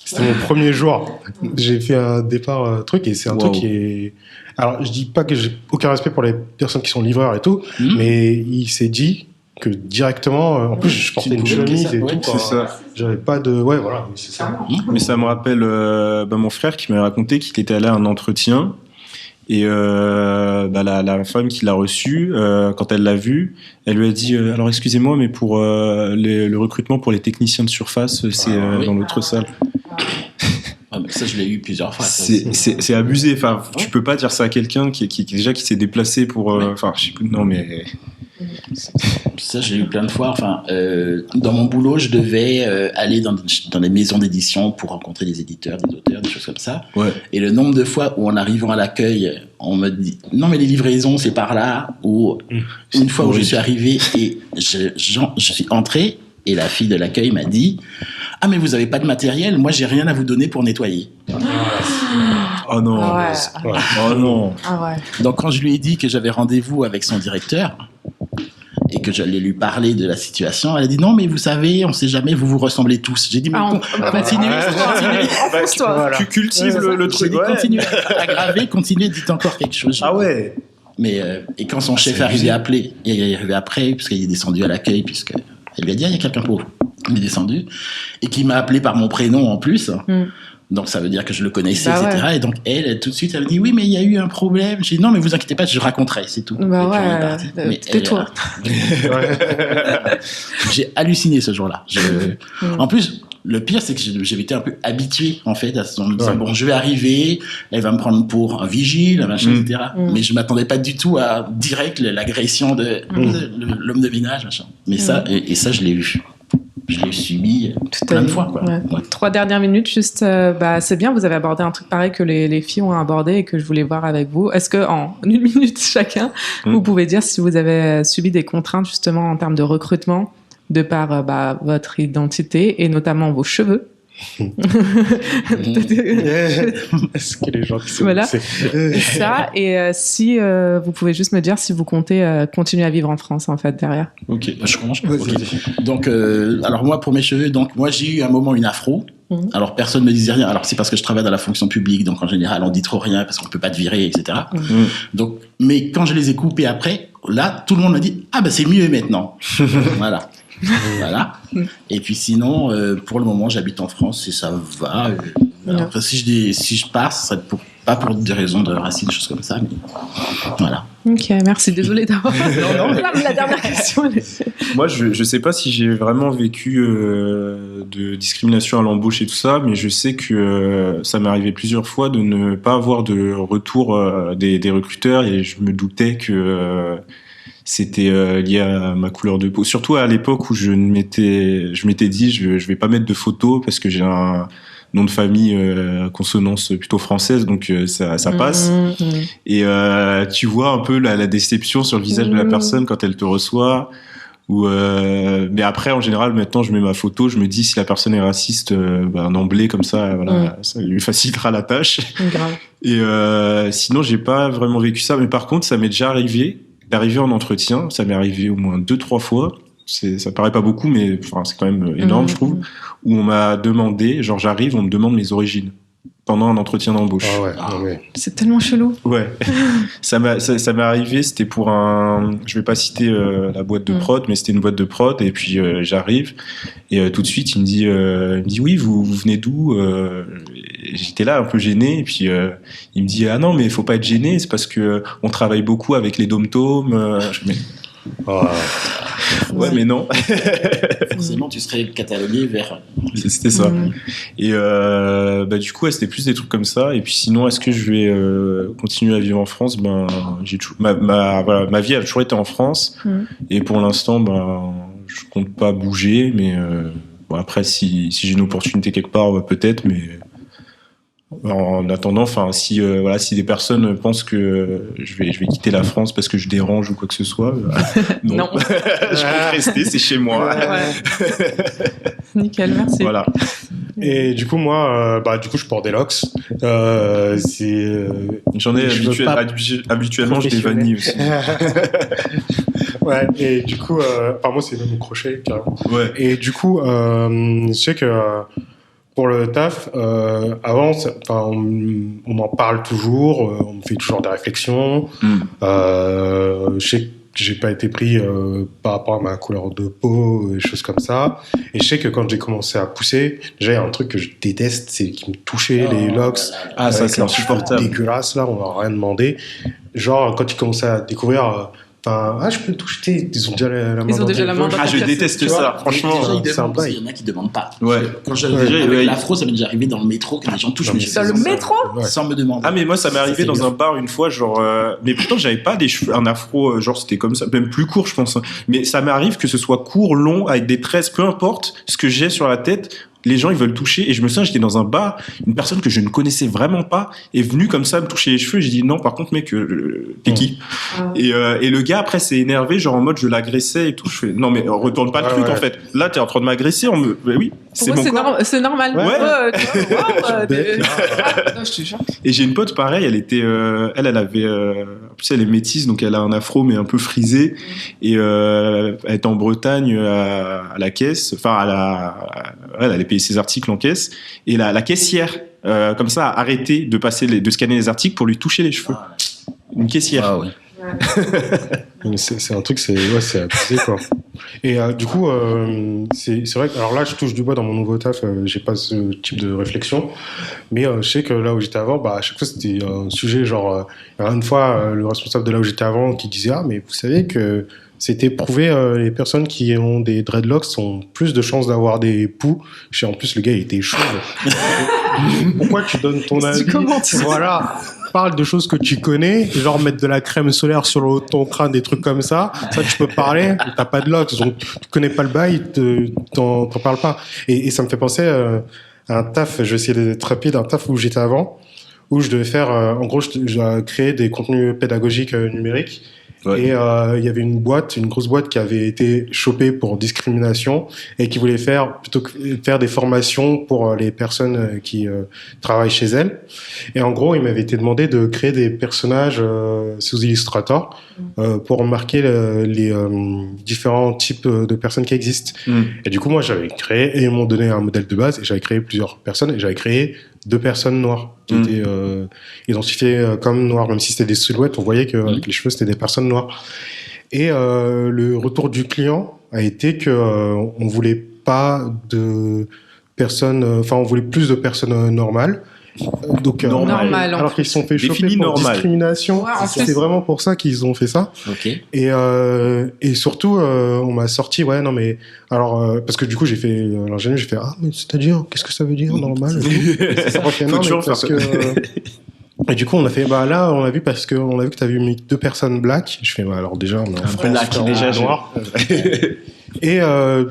Speaker 3: C'était mon premier jour. J'ai fait un départ truc et c'est un truc qui est. Alors je dis pas que j'ai aucun respect pour les personnes qui sont livreurs et tout, mais il s'est dit que directement. En plus je portais une chemise et tout.
Speaker 2: C'est ça.
Speaker 3: J'avais pas de voilà. C'est ça.
Speaker 2: Mais ça me rappelle mon frère qui m'a raconté qu'il était allé à un entretien. Et la femme qui l'a reçu, quand elle l'a vu, elle lui a dit alors excusez-moi, mais pour le recrutement pour les techniciens de surface, c'est dans l'autre salle.
Speaker 4: Mais ça, je l'ai eu plusieurs fois.
Speaker 2: C'est abusé. Enfin, tu peux pas dire ça à quelqu'un qui s'est déplacé pour. Enfin, je sais plus. Non, mais.
Speaker 4: Ça, j'ai eu plein de fois. Enfin, dans mon boulot, je devais aller dans des maisons d'édition pour rencontrer des éditeurs, des auteurs, des choses comme ça.
Speaker 2: Ouais.
Speaker 4: Et le nombre de fois où, en arrivant à l'accueil, on me dit non, mais les livraisons, c'est par là. Ou une fois où je suis arrivé et je suis entré et la fille de l'accueil m'a dit ah, mais vous avez pas de matériel, moi j'ai rien à vous donner pour nettoyer.
Speaker 2: Oh non.
Speaker 1: Ah ouais.
Speaker 2: Oh non.
Speaker 1: Ah ouais.
Speaker 4: Donc quand je lui ai dit que j'avais rendez-vous avec son directeur et que j'allais lui parler de la situation, elle a dit non, mais vous savez, on sait jamais, vous vous ressemblez tous. J'ai dit mais continuez.
Speaker 2: Tu cultives le truc.
Speaker 4: Continuez à aggraver, continuez, dites encore quelque chose.
Speaker 2: Ah ouais.
Speaker 4: Mais et quand son chef est arrivé après, puisqu'il est descendu à l'accueil, puisqu'elle lui a dit il y a quelqu'un pour vous. Il est descendu et qui m'a appelé par mon prénom en plus. Donc ça veut dire que je le connaissais, etc. Ouais. Et donc elle, tout de suite, elle me dit oui, mais il y a eu un problème. J'ai dit non, mais vous inquiétez pas, je raconterai, c'est tout.
Speaker 1: Tais-toi.
Speaker 4: J'ai halluciné ce jour-là. En plus, le pire, c'est que j'avais été un peu habitué en fait à ce en me disant bon, je vais arriver, elle va me prendre pour un vigile, machin, etc. Mais je m'attendais pas du tout à direct l'agression de l'homme de ménage, machin. Mais ça, et ça, je l'ai eu. Je l'ai subi plein de fois. Quoi.
Speaker 1: Ouais. 3 dernières minutes, juste, c'est bien, vous avez abordé un truc pareil que les filles ont abordé et que je voulais voir avec vous. Est-ce qu'en 1 minute chacun, vous pouvez dire si vous avez subi des contraintes justement en termes de recrutement de par votre identité et notamment vos cheveux?
Speaker 3: Est-ce que les gens qui sont
Speaker 1: voilà. Ça, et si vous pouvez juste me dire si vous comptez continuer à vivre en France en fait derrière.
Speaker 4: Ok, je commence. Okay. Donc alors moi pour mes cheveux, donc moi j'ai eu un moment une afro. Alors personne ne me disait rien. Alors c'est parce que je travaille dans la fonction publique, donc en général on dit trop rien parce qu'on peut pas te virer, etc. Donc mais quand je les ai coupés après, là tout le monde m'a dit ah c'est mieux maintenant. Voilà. Et puis sinon pour le moment j'habite en France et ça va. Enfin, si je pars, ce serait pas pour des raisons de racisme, des choses comme ça, mais voilà.
Speaker 1: Ok, merci, désolé d'avoir. non, la dernière question.
Speaker 2: Moi, je sais pas si j'ai vraiment vécu de discrimination à l'embauche et tout ça, mais je sais que ça m'est arrivé plusieurs fois de ne pas avoir de retour des recruteurs et je me doutais que c'était lié à ma couleur de peau. Surtout à l'époque où je m'étais dit je vais pas mettre de photos parce que j'ai un nom de famille consonance plutôt française, donc ça passe. Et tu vois un peu la déception sur le visage de la personne quand elle te reçoit. Mais après, en général, maintenant, je mets ma photo, je me dis si la personne est raciste, d'emblée comme ça, voilà, ça lui facilitera la tâche.
Speaker 1: Grave.
Speaker 2: Et sinon, j'ai pas vraiment vécu ça. Mais par contre, ça m'est déjà arrivé d'arriver en entretien. Ça m'est arrivé au moins 2-3 fois. Ça paraît pas beaucoup, mais enfin, c'est quand même énorme, je trouve. Où on m'a demandé, genre j'arrive, on me demande mes origines pendant un entretien d'embauche.
Speaker 3: Ah ouais, non, mais...
Speaker 1: C'est tellement chelou.
Speaker 2: Ouais. ça m'est arrivé, c'était pour je vais pas citer la boîte de prod, mais c'était une boîte de prod, et puis j'arrive, et tout de suite il me dit oui, vous venez d'où? J'étais là un peu gêné, et puis il me dit ah non, mais faut pas être gêné, c'est parce que on travaille beaucoup avec les dom-toms. Ouais, mais non.
Speaker 4: Forcément, tu serais catalogué vers...
Speaker 2: C'était ça. Et du coup, c'était plus des trucs comme ça. Et puis sinon, est-ce que je vais continuer à vivre en France? J'ai ma vie a toujours été en France. Et pour l'instant, je compte pas bouger. Mais après, si j'ai une opportunité quelque part, peut-être. Mais en attendant, si des personnes pensent que je vais quitter la France parce que je dérange ou quoi que ce soit, non. Je compte rester, c'est chez moi.
Speaker 1: Ouais. Nickel, merci.
Speaker 2: Voilà.
Speaker 3: Et du coup, moi, je porte des locks.
Speaker 2: J'en ai habituellement, je les vanille aussi.
Speaker 3: Ouais, et du coup, moi, c'est même au crochet, carrément.
Speaker 2: Ouais.
Speaker 3: Et du coup, je sais que pour le taf, avant, on m'en parle toujours, on me fait toujours des réflexions. Je sais que j'ai pas été pris par rapport à ma couleur de peau, des choses comme ça. Et je sais que quand j'ai commencé à pousser, déjà il y a un truc que je déteste, c'est qui me touchait les locks.
Speaker 2: Ah, ça c'est insupportable.
Speaker 3: Dégueulasse là, on m'a rien demandé. Genre quand ils commençaient à découvrir. Je peux le toucher. Ils ont déjà la main.
Speaker 1: Ils ont déjà la main dans
Speaker 2: je déteste ça. Franchement,
Speaker 4: déjà, il y en a qui demandent pas.
Speaker 2: Ouais.
Speaker 4: Quand j'avais avec l'afro, ça m'est déjà arrivé dans le métro que les gens touchent mes cheveux.
Speaker 1: Dans le métro?
Speaker 4: Sans me demander.
Speaker 2: Ah, mais moi, ça m'est arrivé dans un bar une fois, genre, mais pourtant, j'avais pas des cheveux, un afro, genre, c'était comme ça, même plus court, je pense. Mais ça m'arrive que ce soit court, long, avec des tresses, peu importe ce que j'ai sur la tête. Les gens, ils veulent toucher. Et je me souviens, j'étais dans un bar, une personne que je ne connaissais vraiment pas est venue comme ça me toucher les cheveux. J'ai dit non, par contre, mec, t'es qui? Et le gars, après, s'est énervé, genre en mode je l'agressais et tout. Je fais non, mais retourne pas le truc, en fait. Là, t'es en train de m'agresser. Mais oui, c'est mon corps.
Speaker 1: C'est normal.
Speaker 2: Ouais.
Speaker 1: Je te jure.
Speaker 2: Et j'ai une pote pareil, elle était, elle avait, en plus elle est métisse, donc elle a un afro mais un peu frisé. Et elle était en Bretagne à la caisse, elle allait payer ses articles en caisse. Et la caissière, comme ça, a arrêté de scanner les articles pour lui toucher les cheveux. Une caissière.
Speaker 4: Ah ouais.
Speaker 3: C'est un truc, c'est abusé quoi. Et du coup, c'est vrai que alors là, je touche du bois dans mon nouveau taf, j'ai pas ce type de réflexion, mais je sais que là où j'étais avant, à chaque fois c'était un sujet genre, il y a une fois le responsable de là où j'étais avant qui disait mais vous savez que c'était prouvé, les personnes qui ont des dreadlocks ont plus de chances d'avoir des poux. En plus, le gars, il était chauve. Pourquoi tu donnes ton avis? Voilà. Parle de choses que tu connais, genre mettre de la crème solaire sur ton crâne, des trucs comme ça. Ça, tu peux parler. T'as pas de locks, donc tu connais pas le bail, t'en parles pas. Et ça me fait penser à un taf, je vais essayer d'être rapide, un taf où j'étais avant, où je devais faire, en gros, je créer des contenus pédagogiques numériques. Ouais. Et il y avait une grosse boîte qui avait été chopée pour discrimination et qui voulait plutôt que faire des formations pour les personnes qui travaillent chez elle. Et en gros, il m'avait été demandé de créer des personnages sous Illustrator pour marquer les différents types de personnes qui existent. Et du coup, moi, j'avais créé, et ils m'ont donné un modèle de base, et j'avais créé plusieurs personnes, et j'avais créé 2 personnes noires qui étaient identifiées comme noires, même si c'était des silhouettes, on voyait que avec les cheveux, c'était des personnes noires. Et le retour du client a été que on voulait pas de personnes, on voulait plus de personnes normales. Donc,
Speaker 1: normal,
Speaker 3: alors qu'ils se sont fait choper pour discrimination.
Speaker 1: Ouais,
Speaker 3: c'est vraiment pour ça qu'ils ont fait ça.
Speaker 4: Okay.
Speaker 3: Et surtout, on m'a sorti, parce que du coup, j'ai fait l'ingénieur, j'ai fait, mais c'est-à-dire, qu'est-ce que ça veut dire, normal? Et du coup, on a fait, là, on a vu parce qu'on a vu que t'avais mis 2 personnes black. Je fais, alors déjà, on a un
Speaker 2: black, déjà,
Speaker 3: noir. Et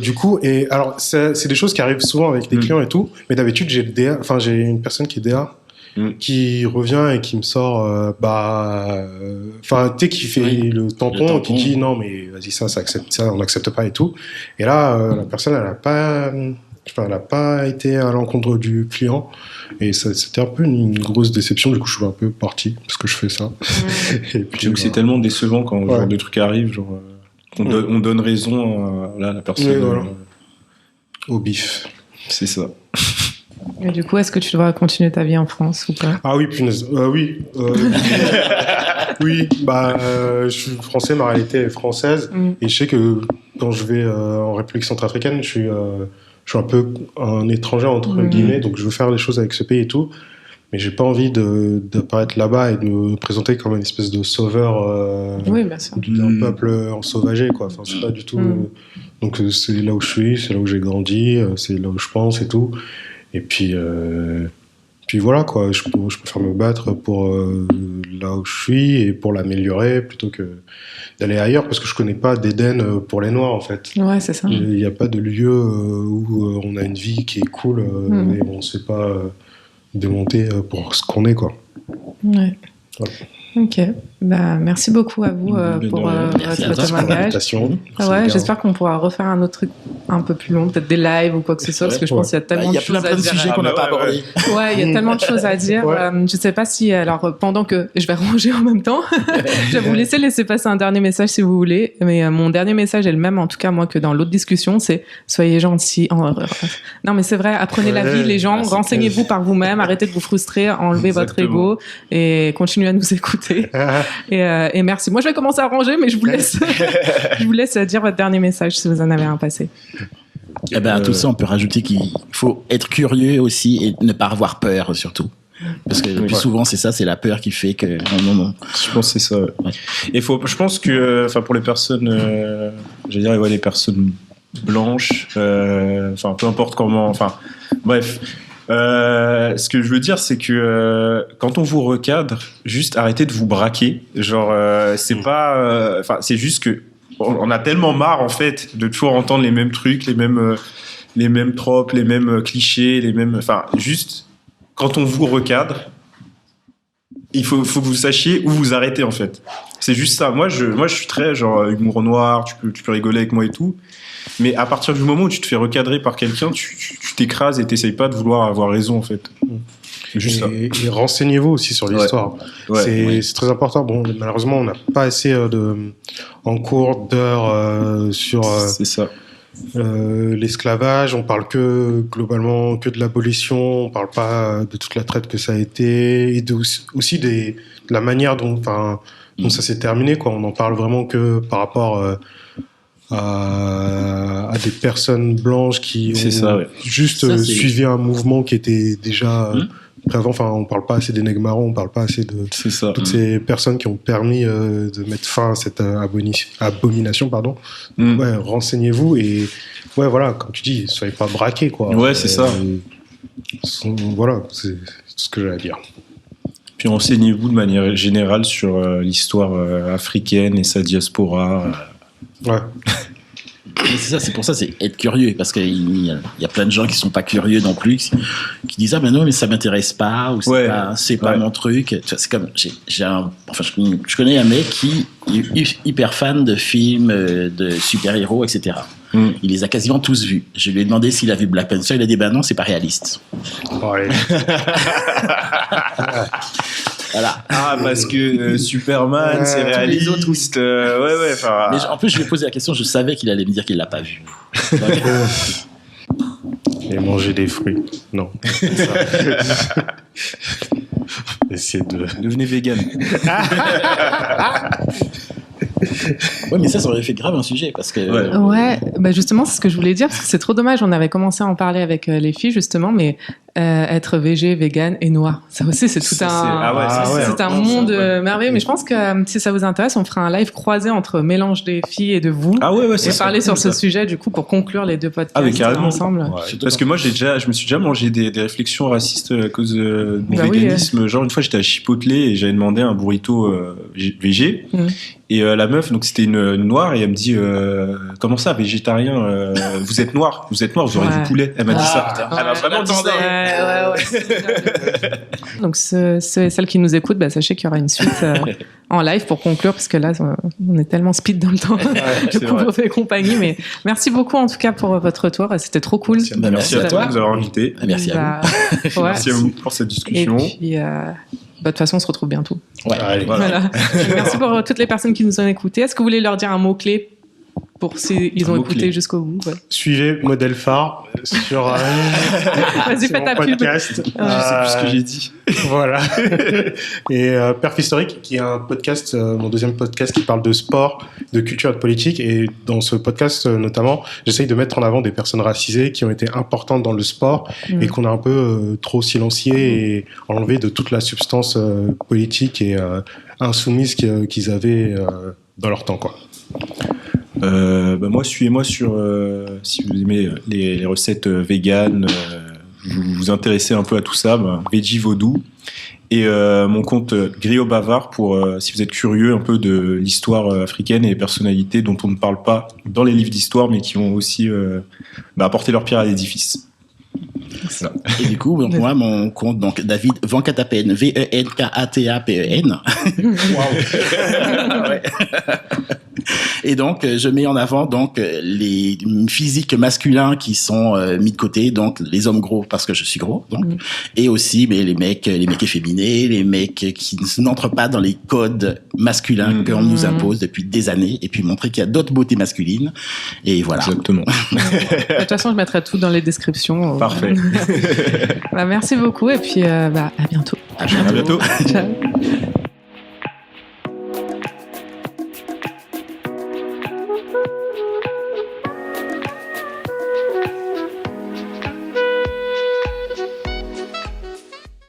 Speaker 3: du coup, alors c'est des choses qui arrivent souvent avec des clients et tout, mais d'habitude j'ai une personne qui est DA qui revient et qui me sort, tu sais, qui fait le tampon, qui dit non mais vas-y ça accepte ça, on n'accepte pas et tout. Et là, la personne elle a pas été à l'encontre du client et c'était un peu une grosse déception. Du coup, je suis un peu parti parce que je fais ça. Et puis
Speaker 2: c'est tellement décevant quand ce genre de trucs arrivent, genre on donne raison à la personne
Speaker 3: au bif.
Speaker 2: C'est ça.
Speaker 1: Et du coup, est-ce que tu dois continuer ta vie en France ou pas?
Speaker 3: Ah oui, punaise. Oui. Oui, je suis français, ma réalité est française. Et je sais que quand je vais en République centrafricaine, je suis un peu un étranger, entre guillemets, donc je veux faire les choses avec ce pays et tout. Mais j'ai pas envie d'apparaître là-bas et de me présenter comme une espèce de sauveur d'un peuple ensauvagé, quoi. Enfin, c'est pas du tout. Donc c'est là où je suis, c'est là où j'ai grandi, c'est là où je pense et tout. Et puis voilà, quoi. Je préfère me battre pour là où je suis et pour l'améliorer plutôt que d'aller ailleurs, parce que je connais pas d'Éden pour les Noirs, en fait.
Speaker 1: Ouais, c'est ça.
Speaker 3: Il n'y a pas de lieu où on a une vie qui est cool et on ne se fait pas démonter pour ce qu'on est, quoi.
Speaker 1: Ouais. Ok, merci beaucoup à vous pour votre témoignage. J'espère qu'on pourra refaire un autre truc un peu plus long, peut-être des lives ou quoi que ce soit, parce que je pense qu'il y a tellement de choses à dire.
Speaker 4: Il y a plein de sujets qu'on n'a pas abordés.
Speaker 1: Ouais, il y a tellement de choses à dire. Je sais pas si, alors, pendant que je vais ranger en même temps, je vais vous laisser passer un dernier message si vous voulez. Mais mon dernier message est le même, en tout cas, moi, que dans l'autre discussion, c'est soyez gentils. Non, mais c'est vrai, apprenez la vie, les gens, renseignez-vous par vous-même, arrêtez de vous frustrer, enlevez votre ego et continuez à nous écouter. Et merci. Moi, je vais commencer à ranger, mais je vous laisse dire votre dernier message si vous en avez un passé.
Speaker 4: À tout ça, on peut rajouter qu'il faut être curieux aussi et ne pas avoir peur, surtout. Parce que le plus souvent, c'est la peur qui fait que. Non.
Speaker 2: Je pense que c'est ça. Ouais. Et je pense que, pour les personnes, les personnes blanches, peu importe comment, bref. Ce que je veux dire, c'est que quand on vous recadre, juste arrêtez de vous braquer. Genre, c'est pas, c'est juste que on a tellement marre en fait de toujours entendre les mêmes trucs, les mêmes tropes, les mêmes clichés, juste quand on vous recadre, il faut que vous sachiez où vous arrêtez en fait. C'est juste ça. Moi, je suis très genre humour noir. Tu peux rigoler avec moi et tout. Mais à partir du moment où tu te fais recadrer par quelqu'un, tu t'écrases et t'essayes pas de vouloir avoir raison, en fait. C'est juste ça.
Speaker 3: Et renseignez-vous aussi sur l'histoire. C'est très important. Bon, malheureusement, on n'a pas assez en cours d'heures sur l'esclavage. On parle globalement que de l'abolition. On parle pas de toute la traite que ça a été et aussi de la manière dont ça s'est terminé, quoi. On en parle vraiment que par rapport à des personnes blanches qui ont suivi un mouvement qui était déjà avant. On parle pas assez des nègres marrons, on parle pas assez de toutes ces personnes qui ont permis de mettre fin à cette abomination, pardon. Renseignez-vous et comme tu dis, soyez pas braqués, quoi.
Speaker 2: Ouais, c'est ça.
Speaker 3: Voilà, c'est ce que j'ai à dire.
Speaker 2: Puis renseignez-vous de manière générale sur l'histoire africaine et sa diaspora.
Speaker 3: Ouais.
Speaker 4: C'est ça, c'est pour ça, c'est être curieux, parce qu'il y a plein de gens qui sont pas curieux non plus, qui disent non, mais ça m'intéresse pas, ou c'est pas mon truc. Tu vois, c'est comme je connais un mec qui est hyper fan de films de super-héros, etc. Il les a quasiment tous vus. Je lui ai demandé s'il a vu Black Panther, il a dit non, c'est pas réaliste.
Speaker 3: Ouais.
Speaker 4: Voilà.
Speaker 2: Ah, parce que Superman, c'est réaliste.
Speaker 4: Les autres, Mais en plus, je lui ai posé la question, je savais qu'il allait me dire qu'il l'a pas vu.
Speaker 3: Et manger des fruits. Non. Essayez de...
Speaker 2: Devenez vegan.
Speaker 4: Ouais, mais ça aurait fait grave un sujet parce que.
Speaker 1: Ouais, justement, c'est ce que je voulais dire parce que c'est trop dommage. On avait commencé à en parler avec les filles justement, mais être végé, vegan et noir. Ça aussi, c'est tout c'est un monde merveilleux. Mais je pense que si ça vous intéresse, on fera un live croisé entre mélange des filles et de vous.
Speaker 2: C'est
Speaker 1: et parler sur ce sujet, du coup, pour conclure les deux podcasts ensemble.
Speaker 2: Parce que moi, je me suis déjà mangé des réflexions racistes à cause de mon véganisme. Genre, une fois, j'étais à Chipotle et j'avais demandé un burrito végé. Et la meuf, donc c'était une noire, et elle me dit comment ça, végétarien, vous êtes noir, vous aurez du poulet. Elle m'a dit ça. Elle m'a vraiment dit ça.
Speaker 1: Donc ceux et celles qui nous écoutent, sachez qu'il y aura une suite en live pour conclure, parce que là on est tellement speed dans le temps de couvre-feu et compagnie. Mais merci beaucoup en tout cas pour votre retour, c'était trop cool.
Speaker 2: Merci à toi de nous avoir invités.
Speaker 4: Merci à vous.
Speaker 2: Merci à vous pour cette discussion.
Speaker 1: Et puis de toute façon, on se retrouve bientôt.
Speaker 2: Allez,
Speaker 1: voilà. Merci pour toutes les personnes qui nous ont écoutés. Est-ce que vous voulez leur dire un mot-clé pour s'ils ont écouté jusqu'au bout?
Speaker 3: Suivez Modèle Phare sur,
Speaker 1: Vas-y,
Speaker 3: sur mon podcast.
Speaker 2: Je sais plus ce que j'ai dit.
Speaker 3: Voilà. Et Perf Historique, qui est un podcast, mon deuxième podcast qui parle de sport, de culture et de politique. Et dans ce podcast, notamment, j'essaye de mettre en avant des personnes racisées qui ont été importantes dans le sport et qu'on a un peu trop silenciées et enlevées de toute la substance politique et insoumise qu'ils avaient dans leur temps, quoi.
Speaker 2: Moi, suivez-moi sur si vous aimez les recettes véganes, vous vous intéressez un peu à tout ça, Veggie Vaudou, et mon compte Griot Bavard pour si vous êtes curieux un peu de l'histoire africaine et les personnalités dont on ne parle pas dans les livres d'histoire, mais qui ont aussi apporté leur pierre à l'édifice.
Speaker 4: Voilà. Et du coup, moi, mon compte, donc David Venkatapen, Venkatapen. Ouais. Et donc, je mets en avant donc les physiques masculins qui sont mis de côté, donc les hommes gros parce que je suis gros, donc, et aussi les mecs efféminés, les mecs qui n'entrent pas dans les codes masculins qu'on nous impose depuis des années, et puis montrer qu'il y a d'autres beautés masculines. Et voilà.
Speaker 2: Exactement.
Speaker 1: De toute façon, je mettrai tout dans les descriptions.
Speaker 2: Parfait.
Speaker 1: Merci beaucoup, et puis à bientôt.
Speaker 4: À bientôt.
Speaker 1: Ciao.